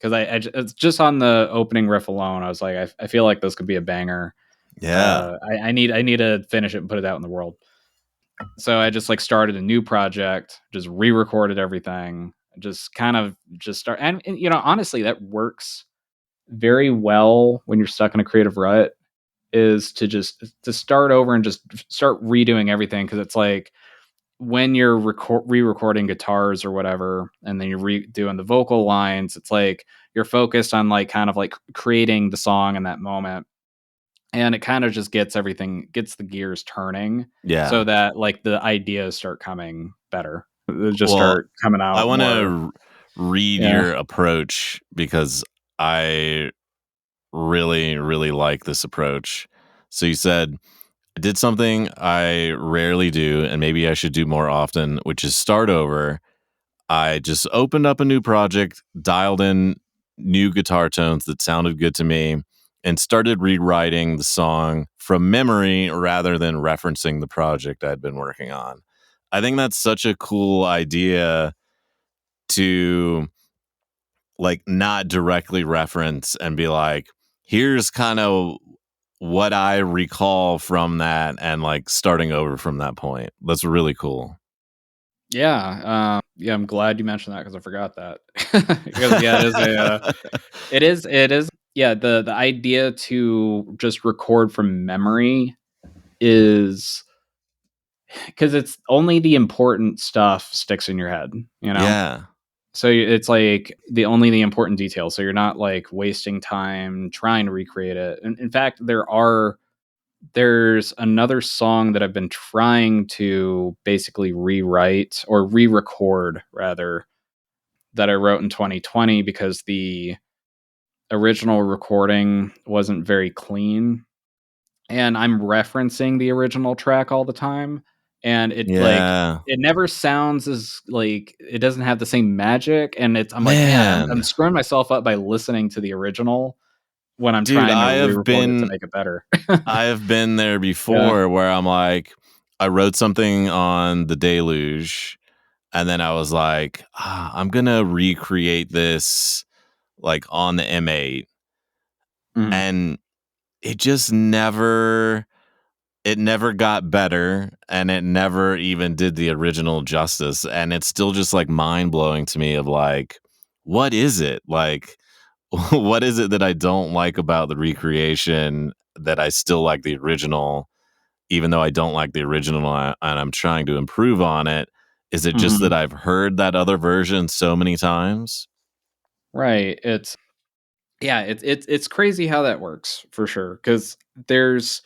Because it's just on the opening riff alone, I was like, I feel like this could be a banger. Yeah. I need to finish it and put it out in the world. So I just like started a new project, just re-recorded everything, just kind of just start. And honestly, that works very well when you're stuck in a creative rut, is to start over and just start redoing everything. Because it's like, when you're re-recording guitars or whatever, and then you're redoing the vocal lines, it's like you're focused on like kind of like creating the song in that moment, and it kind of just gets the gears turning, so that like the ideas start coming better. They just start coming out. I want to read your approach, because I really, really like this approach. So you said, I did something I rarely do, and maybe I should do more often, which is start over. I just opened up a new project, dialed in new guitar tones that sounded good to me, and started rewriting the song from memory rather than referencing the project I'd been working on. I think that's such a cool idea to like not directly reference and be like, here's kind of what I recall from that, and like starting over from that point. That's really cool. Yeah. I'm glad you mentioned that, because I forgot that. Because it is. Yeah. The idea to just record from memory is because it's only the important stuff sticks in your head, Yeah. So it's like the important details. So you're not like wasting time trying to recreate it. And in fact, there's another song that I've been trying to basically rewrite, or re-record rather, that I wrote in 2020, because the original recording wasn't very clean, and I'm referencing the original track all the time, and it never sounds as like, it doesn't have the same magic, and I'm like, man, I'm screwing myself up by listening to the original when I'm trying to re-record it to make it better. I have been there before, where I'm like, I wrote something on the Deluge, and then I was like, I'm gonna recreate this like on the M8, and it just never got better, and it never even did the original justice, and it's still just like mind blowing to me of like, what is it like? What is it that I don't like about the recreation that I still like the original, even though I don't like the original and I'm trying to improve on it? Is it just that I've heard that other version so many times? Right. It's Yeah, it's crazy how that works for sure. Because there's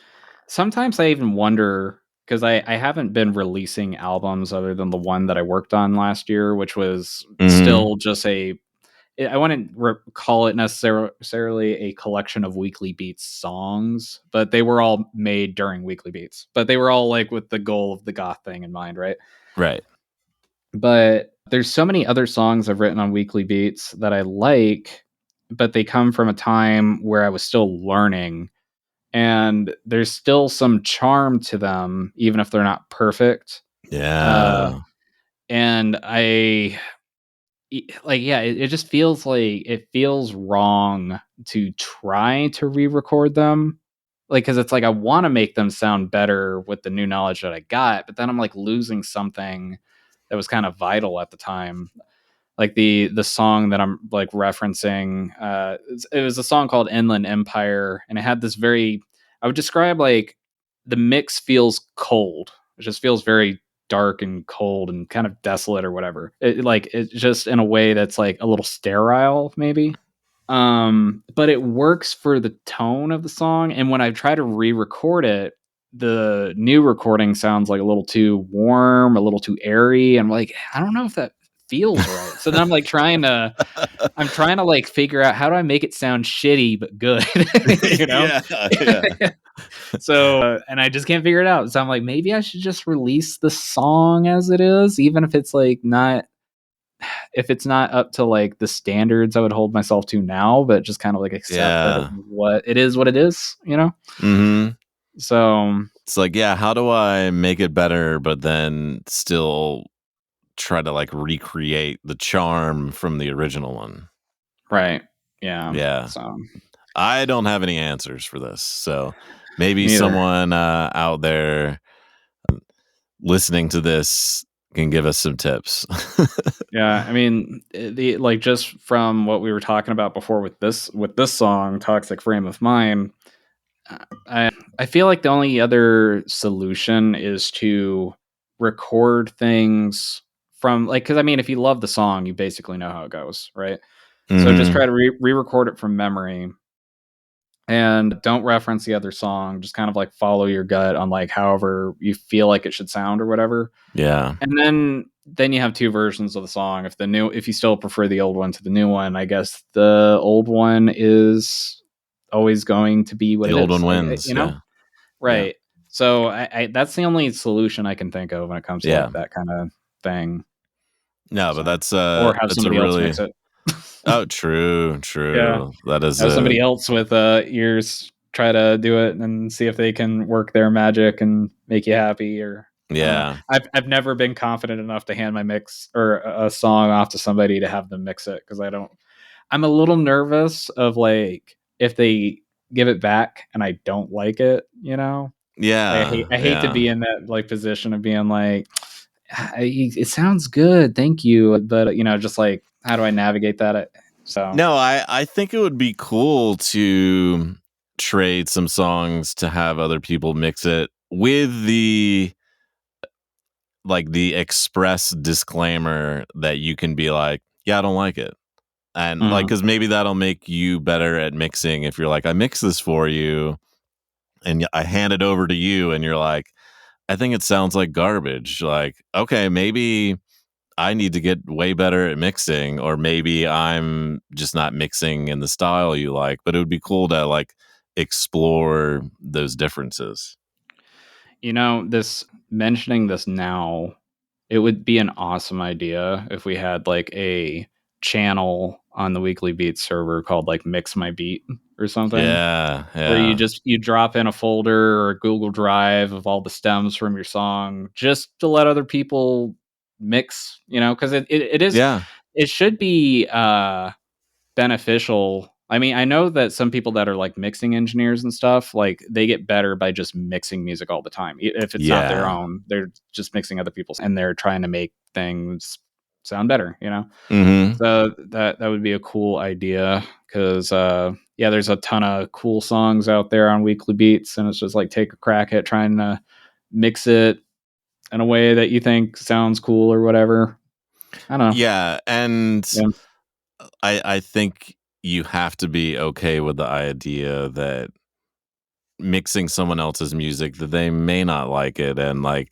sometimes I even wonder because I haven't been releasing albums other than the one that I worked on last year, which was still just I wouldn't call it necessarily a collection of Weekly Beats songs, but they were all made during Weekly Beats. But they were all like with the goal of the goth thing in mind, right? Right. But there's so many other songs I've written on Weekly Beats that I like, but they come from a time where I was still learning, and there's still some charm to them, even if they're not perfect. Uh, Yeah. and yeah, it just feels like it feels wrong to try to re-record them. Like, because it's like I want to make them sound better with the new knowledge that I got, but then I'm like losing something that was kind of vital at the time. Like the song that I'm like referencing, it was a song called Inland Empire, and it had this very, I would describe like the mix feels cold. It just feels very dark and cold and kind of desolate or whatever. It's just in a way that's like a little sterile, maybe. But it works for the tone of the song. And when I try to re-record it, the new recording sounds like a little too warm, a little too airy. I'm like, I don't know if that feels right. So then I'm trying to like figure out how do I make it sound shitty but good, you know? Yeah. Yeah. So and I just can't figure it out. So I'm like, maybe I should just release the song as it is, even if it's like not if it's not up to like the standards I would hold myself to now, but just kind of like accept that Yeah. what it is, you know? Mm-hmm. So It's like, yeah, how do I make it better, but then still try to like recreate the charm from the original one? right. Yeah. Yeah. So I don't have any answers for this. So maybe neither. someone out there listening to this can give us some tips. Yeah, I mean, the like just from what we were talking about before with this song, "Toxic Frame of Mind," I feel like the only other solution is to record things from like because I mean, if you love the song, you basically know how it goes, right? So just Hmm. try to re-record it from memory and don't reference the other song. Just kind of like follow your gut on like however you feel like it should sound or whatever. Yeah. And then you have two versions of the song. If you still prefer the old one to the new one, I guess the old one is always going to be what The it old one is. wins. You know? Yeah. Yeah. Right. So I that's the only solution I can think of when it comes to Yeah. like that kind of thing. No, but So or have that's a somebody else mix really it. oh true, Yeah. true. That is Have somebody else with ears try to do it and see if they can work their magic and make you happy or I don't know. yeah. I've never been confident enough to hand my mix or a song off to somebody to have them mix it because I'm a little nervous of like if they give it back and I don't like it, you know. Yeah. I hate to Yeah. be in that like position of being like it sounds good, thank you, but just like how do I navigate that? So No, I think it would be cool to trade some songs to have other people mix it with the express disclaimer that you can be like, yeah, I don't like it. And like, mhm. cause maybe that'll make you better at mixing if you're like, I mix this for you and I hand it over to you and you're like, I think it sounds like garbage. Like, okay, maybe I need to get way better at mixing, or maybe I'm just not mixing in the style you like, but it would be cool to like explore those differences. This mentioning this now, it would be an awesome idea if we had like a channel on the Weekly Beats server called like Mix My Beat or something, Yeah. where Yeah. you drop in a folder or a Google Drive of all the stems from your song just to let other people mix, because Yeah. it should be beneficial. I mean, I know that some people that are like mixing engineers and stuff, like they get better by just mixing music all the time. If it's not their Yeah. own, they're just mixing other people's and they're trying to make things sound better. Hmm. So that would be a cool idea because yeah, there's a ton of cool songs out there on Weekly Beats, and it's just like take a crack at trying to mix it in a way that you think sounds cool or whatever. I don't know. Yeah. And Yeah. I think you have to be okay with the idea that mixing someone else's music that they may not like it, and like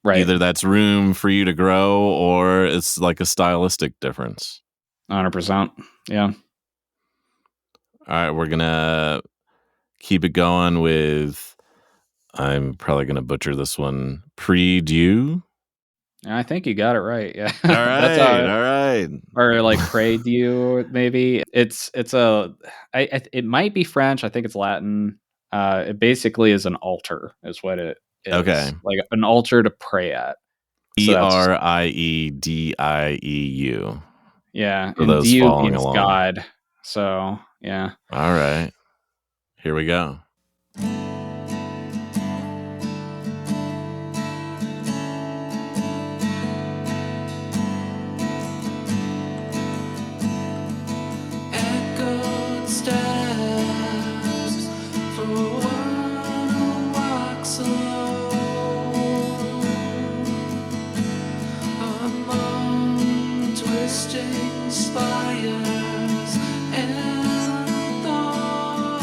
Right. either that's room for you to grow or it's like a stylistic difference. 100%. Yeah. All right, we're gonna keep it going with, I'm probably gonna butcher this one, Pre-Due. I think you got it right. Yeah. All That's right, all right. or like pray you maybe. It's it might be French. I think it's Latin. It basically is an altar is what it is. Okay. Like an altar to pray at. So that's Priedieu. yeah, For and those Dieu following means along. God. So yeah. All right. Here we go. Echoed steps for one who walks alone among twisting spires and thorns,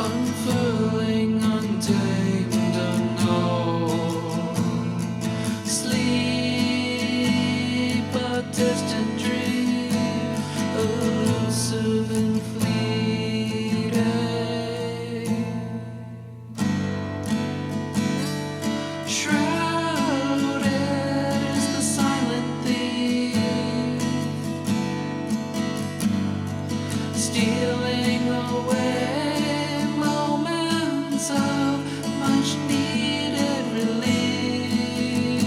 unfurling, untamed, unknown. Sleep, a distant dream, elusive and fleeting. Shrouded is the silent thief, stealing away moments of much needed relief.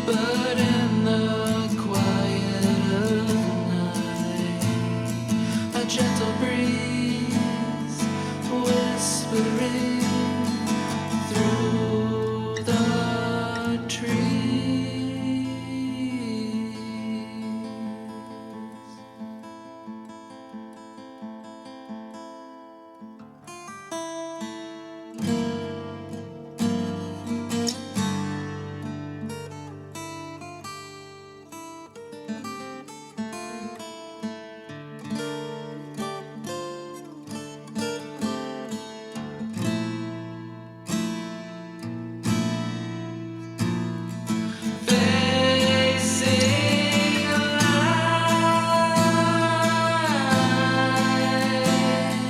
But in the quiet of night, a gentle breeze whispering through the trees. Facing a light,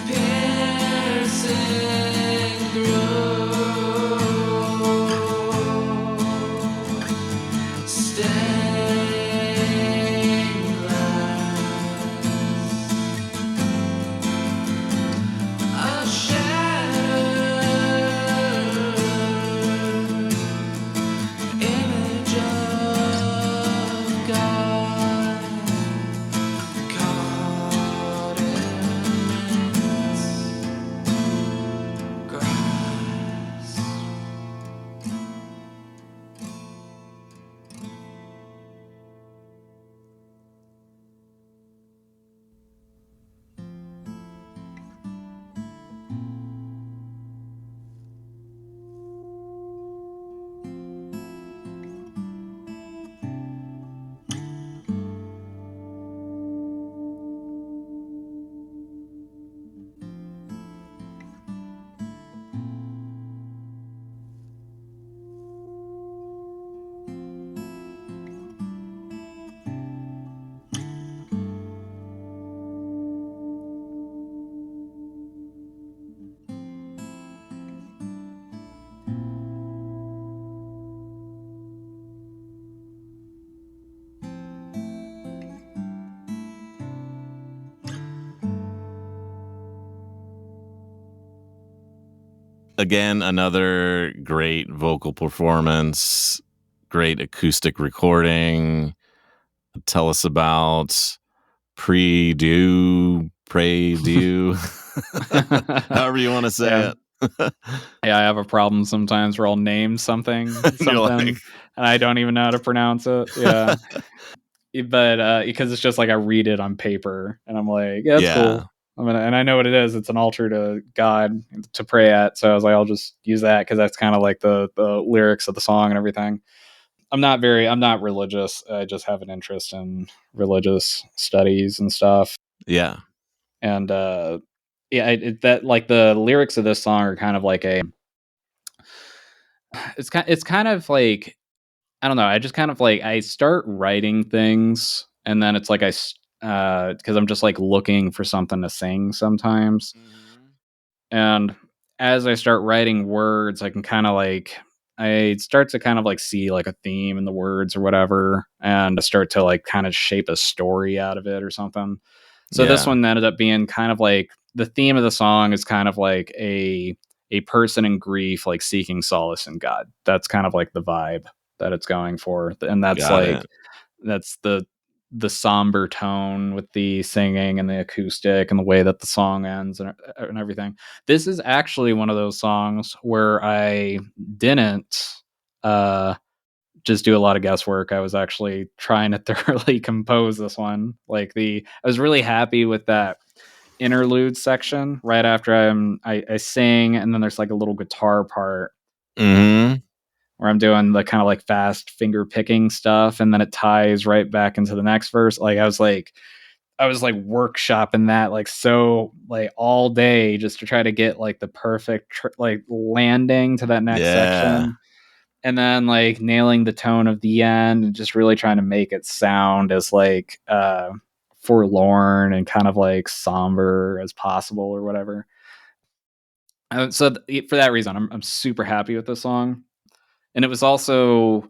piercing through, stained glass, a shattered image of God caught in its grasp. Again, another great vocal performance, great acoustic recording. Tell us about Pre-Due, Pray-Due, however you want to say it. Yeah, I have a problem sometimes where I'll name something, You're like- and I don't even know how to pronounce it. Yeah. But because it's just like I read it on paper and I'm like, yeah, that's cool. And I know what it is. It's an altar to God to pray at. So I was like, I'll just use that because that's kind of like the lyrics of the song and everything. I'm not religious. I just have an interest in religious studies and stuff. Yeah. And that like the lyrics of this song are kind of like it's kind of like, I don't know. I just kind of like, I start writing things, and then it's like because I'm just like looking for something to sing sometimes. And as I start writing words, I can kind of like, I start to kind of like see like a theme in the words or whatever, and I start to like kind of shape a story out of it or something. So this Yeah. one ended up being kind of like, the theme of the song is kind of like a person in grief, like seeking solace in God. That's kind of like the vibe that it's going for. And that's Got like, it. that's the somber tone with the singing and the acoustic and the way that the song ends and everything. This is actually one of those songs where I didn't just do a lot of guesswork. I was actually trying to thoroughly compose this one. Like I was really happy with that interlude section right after I sing, and then there's like a little guitar part Mm-hmm. where I'm doing the kind of like fast finger picking stuff, and then it ties right back into the next verse. Like I was like workshopping that like so like all day just to try to get like the perfect like landing to that next Yeah. section, and then like nailing the tone of the end and just really trying to make it sound as like forlorn and kind of like somber as possible or whatever. For that reason, I'm super happy with this song. And it was also,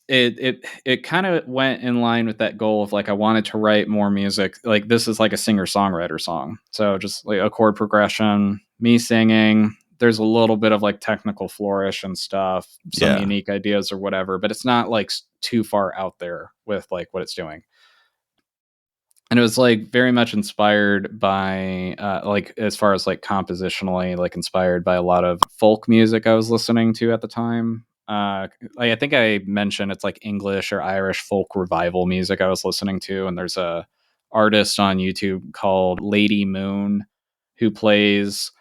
it kind of went in line with that goal of like, I wanted to write more music. Like this is like a singer songwriter song, so just like a chord progression, me singing. There's a little bit of like technical flourish and stuff, some Yeah. unique ideas or whatever, but it's not like too far out there with like what it's doing. And it was like very much inspired by like, as far as like compositionally, like inspired by a lot of folk music I was listening to at the time. Like, I think I mentioned it's like English or Irish folk revival music I was listening to, and there's a artist on YouTube called Lady Moon who plays,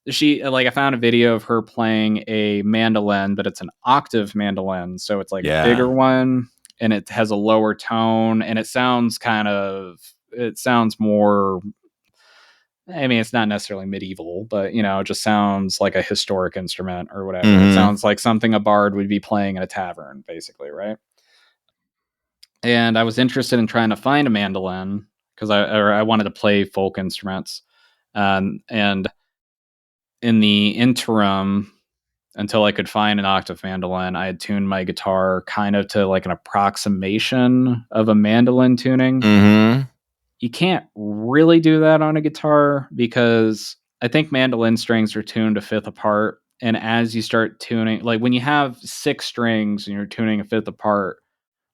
she like, I found a video of her playing a mandolin, but it's an octave mandolin, so it's like a Yeah. bigger one, and it has a lower tone, and it sounds more, I mean, it's not necessarily medieval, but it just sounds like a historic instrument or whatever. It Mm-hmm. sounds like something a bard would be playing in a tavern, basically, right? And I was interested in trying to find a mandolin because I wanted to play folk instruments. And in the interim, until I could find an octave mandolin, I had tuned my guitar kind of to like an approximation of a mandolin tuning. Mm-hmm. You can't really do that on a guitar because I think mandolin strings are tuned a fifth apart. And as you start tuning, like when you have 6 strings and you're tuning a fifth apart,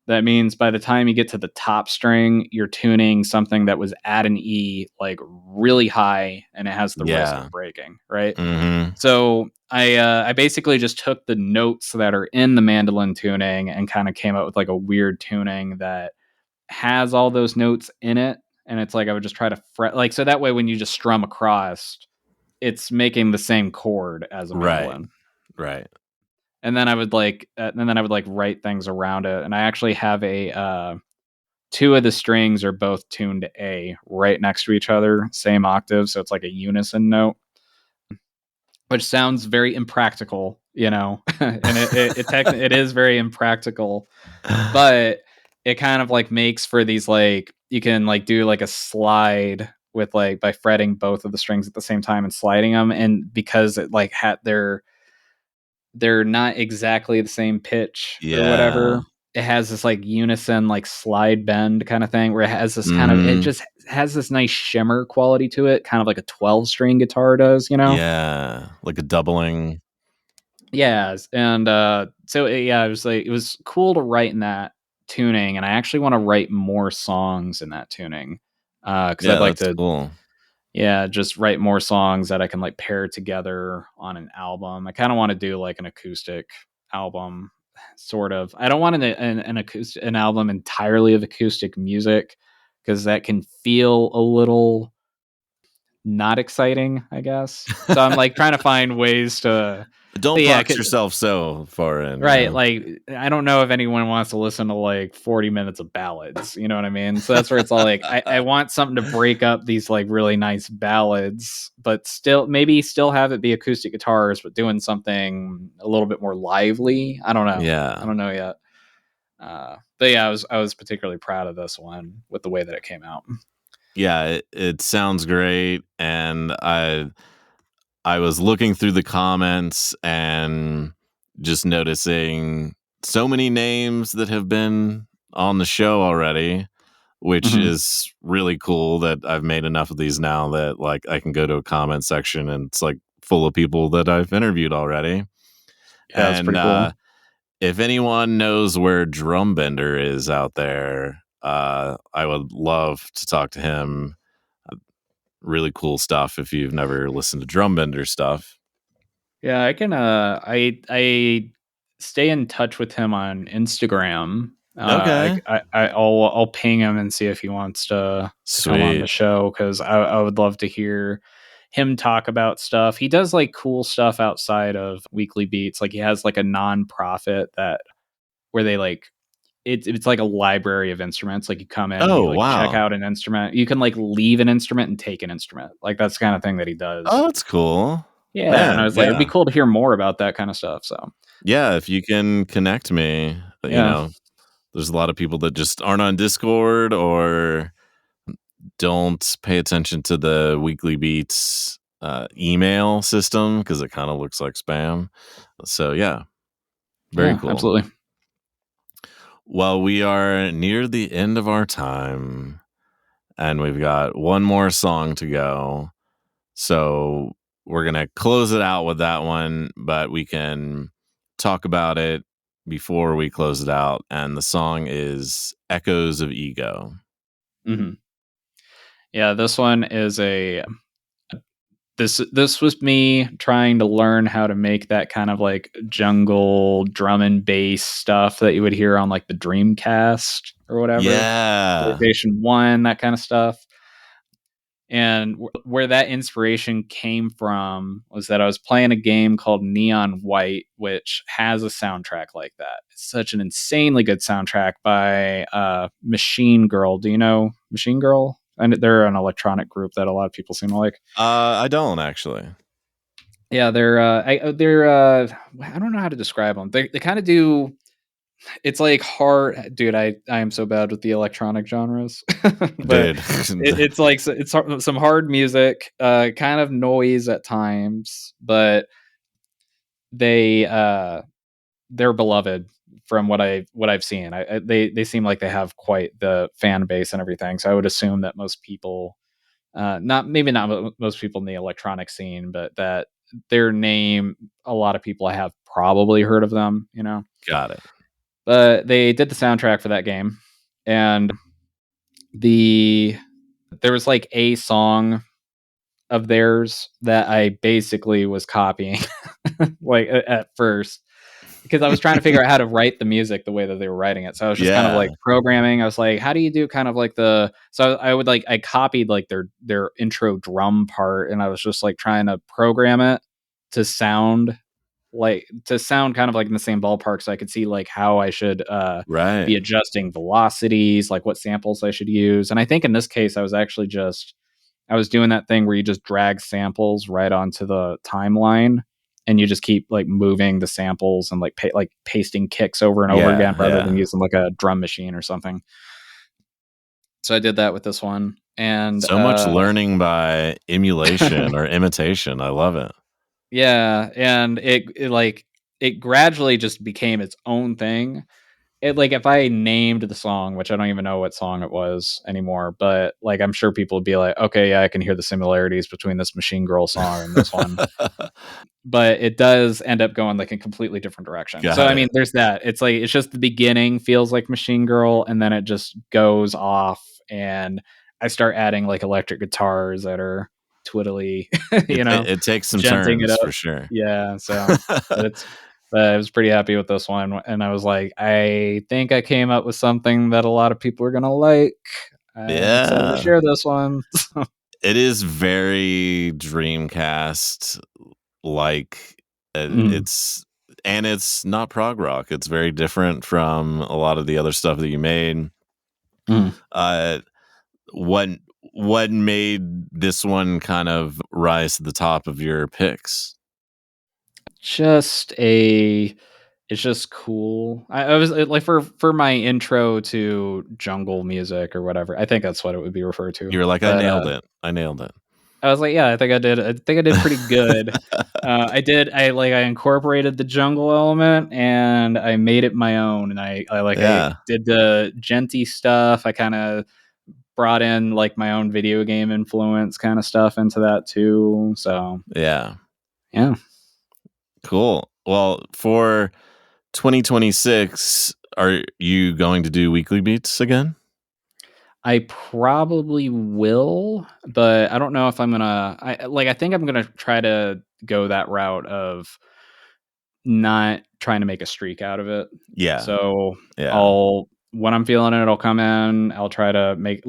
that means by the time you get to the top string, you're tuning something that was at an E like really high, and it has the risk Yeah. of breaking, right? Mm-hmm. So I basically just took the notes that are in the mandolin tuning and kind of came up with like a weird tuning that has all those notes in it, and it's like I would just try to fret, like, so that way when you just strum across, it's making the same chord as a Right. mandolin. Right. And then I would like write things around it, and I actually have a 2 of the strings are both tuned to A right next to each other, same octave, so it's like a unison note, which sounds very impractical, and it is very impractical, but it kind of like makes for these, like, you can like do like a slide with like by fretting both of the strings at the same time and sliding them, and because it like they're not exactly the same pitch or Yeah. whatever, it has this like unison like slide bend kind of thing where it has this kind of, it Mm-hmm. just has this nice shimmer quality to it, kind of like a 12-string guitar does. Yeah. Like a doubling. Yes, and so yeah, it was like, it was cool to write in that tuning, and I actually want to write more songs in that tuning, because I'd Yeah, like that's to, cool. yeah, just write more songs that I can like pair together on an album. I kind of want to do like an acoustic album, sort of. I don't want an album entirely of acoustic music because that can feel a little not exciting, I guess. So I'm like trying to find ways to Don't yeah, box yourself so far in. right, like, I don't know if anyone wants to listen to, like, 40 minutes of ballads, you know what I mean? So that's where it's all like, I want something to break up these, like, really nice ballads, but maybe still have it be acoustic guitars, but doing something a little bit more lively. I don't know. Yeah. I don't know yet. But yeah, I was particularly proud of this one with the way that it came out. Yeah, it sounds great, and I was looking through the comments and just noticing so many names that have been on the show already, which Mhm. is really cool that I've made enough of these now that like I can go to a comment section and it's like full of people that I've interviewed already. Yeah, it's And pretty cool. if anyone knows where Drumbender is out there, I would love to talk to him. Really cool stuff if you've never listened to Drumbender stuff. Yeah, I can, I stay in touch with him on Instagram. Okay. I'll ping him and see if he wants to come on the Sweet. show, because I would love to hear him talk about stuff. He does like cool stuff outside of Weekly Beats. Like he has like a nonprofit that where they like it's like a library of instruments. Like you come in and you Oh, like check wow. out an instrument. You can like leave an instrument and take an instrument. Like that's the kind of thing that he does. Oh, that's cool. Yeah, and I Man, was like, it'd be yeah. cool to hear more about that kind of stuff. So Yeah, if you can connect me, yeah. there's a lot of people that just aren't on Discord or don't pay attention to the Weekly Beats email system because it kind of looks like spam. So, yeah, very Yeah, cool. absolutely. Well, we are near the end of our time and we've got one more song to go. So, we're going to close it out with that one, but we can talk about it before we close it out. And the song is Echoes of Ego. Hmm. Yeah, this one is this was me trying to learn how to make that kind of like jungle drum and bass stuff that you would hear on like the Dreamcast or whatever, Yeah. PlayStation 1, that kind of stuff. And where that inspiration came from was that I was playing a game called Neon White, which has a soundtrack like that. It's such an insanely good soundtrack by Machine Girl. Do you know Machine Girl? And they're an electronic group that a lot of people seem to like. I don't actually. Yeah, I don't know how to describe them. They kind of do. It's like hard, dude. I am so bad with the electronic genres, but Dude. it's like it's some hard music, kind of noise at times, but they they're beloved from what I've seen. They seem like they have quite the fan base and everything. So I would assume that most people, not most people in the electronic scene, but that their name, a lot of people have probably heard of them. You know. Got it. But they did the soundtrack for that game, and there was like a song of theirs that I basically was copying, like at first, because I was trying to figure out how to write the music the way that they were writing it. So I was just kind of like Yeah. programming. I was like, how do you do kind of like I copied like their intro drum part, and I was just like trying to program it to sound kind of like in the same ballpark, so I could see like how I should Right. be adjusting velocities, like what samples I should use. And I think in this case I was doing that thing where you just drag samples right onto the timeline and you just keep like moving the samples and like pasting kicks over and over again Yeah. rather than Yeah. using like a drum machine or something. So I did that with this one, and So much learning by emulation or imitation. I love it. yeah, and it gradually just became its own thing. It like if I named the song, which I don't even know what song it was anymore, but like I'm sure people would be like, okay, yeah, I can hear the similarities between this Machine Girl song and this one. But it does end up going like a completely different direction. So Got I mean, it. there's that. It's like it's just the beginning feels like Machine Girl, and then it just goes off, and I start adding like electric guitars that are twiddly, It, you know, it takes some genting it turns up. for sure. Yeah, so but I was pretty happy with this one, and I was like, I think I came up with something that a lot of people are gonna like. I'm excited to Yeah. share this one. It is very Dreamcast like It's not prog rock. It's very different from a lot of the other stuff that you made. Uh, what what made this one kind of rise to the top of your picks? It's just cool. I was like for my intro to jungle music or whatever. I think that's what it would be referred to. You were like, I But nailed it. I nailed it. I was like, yeah, I think I did. I think I did pretty good. I incorporated the jungle element and I made it my own. And I did the genty stuff. I kind of brought in like my own video game influence kind of stuff into that too. So yeah. Cool. Well, for 2026, are you going to do weekly beats again? I probably will, but I don't know if I'm gonna. I think I'm gonna try to go that route of not trying to make a streak out of it. Yeah. So Yeah. when I'm feeling it, I'll come in. I'll try to make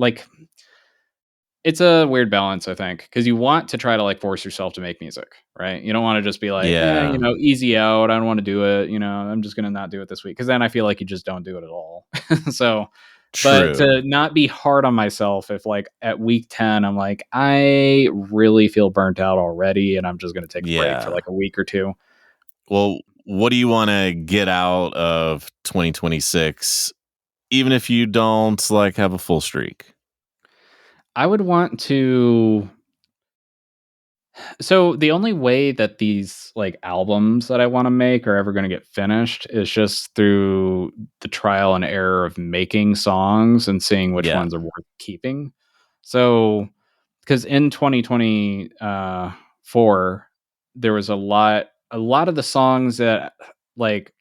it's a weird balance, I think, because you want to try to force yourself to make music, right? You don't want to just be like, Yeah. easy out. I don't want to do it. I'm just gonna not do it this week because then I feel like you just don't do it at all. So. But True. to not be hard on myself if at week 10 I'm like, I really feel burnt out already and I'm just going to take a break for a week or two. Well, what do you want to get out of 2026 even if you don't have a full streak? I would want to. So the only way that these albums that I want to make are ever going to get finished is just through the trial and error of making songs and seeing which ones are worth keeping. So, because in 2024, there was a lot of the songs that let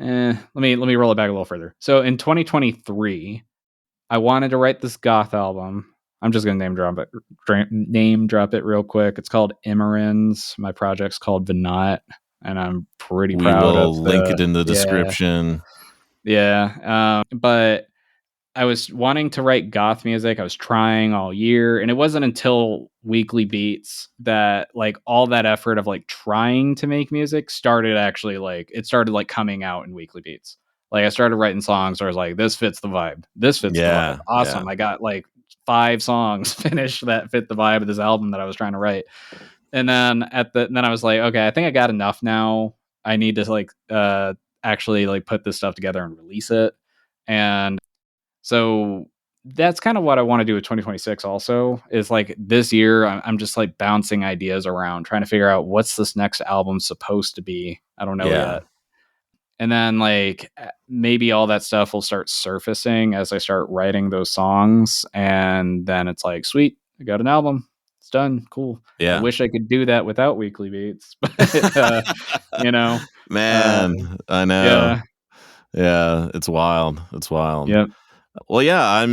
me roll it back a little further. So in 2023, I wanted to write this goth album. I'm just gonna name drop it real quick. It's called Immerins. My project's called The Knot, and I'm pretty proud of will link it in the description. Yeah. But I was wanting to write goth music. I was trying all year, and it wasn't until Weekly Beats that all that effort of trying to make music started actually coming out in Weekly Beats. I started writing songs where I was like, this fits the vibe. This fits the vibe. Awesome. I got 5 songs finished that fit the vibe of this album that I was trying to write. And then then I was like, okay, I think I got enough now. I need to actually put this stuff together and release it. And so that's kind of what I want to do with 2026 also is this year I'm just bouncing ideas around trying to figure out what's this next album supposed to be. I don't know yet. And then maybe all that stuff will start surfacing as I start writing those songs. And then it's sweet, I got an album. It's done. Cool. Yeah. I wish I could do that without Weekly Beats, but man, I know. Yeah. It's wild. It's wild. Yep. Well, yeah,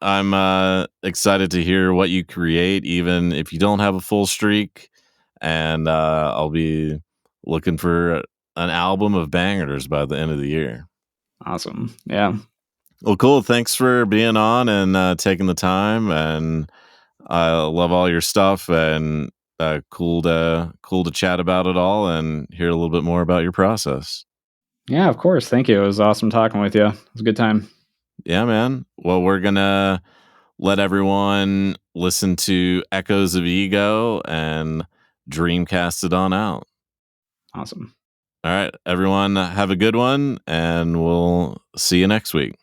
I'm excited to hear what you create, even if you don't have a full streak. And I'll be looking for an album of bangers by the end of the year. Awesome. Yeah. Well, cool. Thanks for being on and taking the time. And I love all your stuff. And cool to chat about it all and hear a little bit more about your process. Yeah, of course. Thank you. It was awesome talking with you. It was a good time. Yeah, man. Well, we're going to let everyone listen to Echoes of Ego and Dreamcast it on out. Awesome. All right, everyone, have a good one, and we'll see you next week.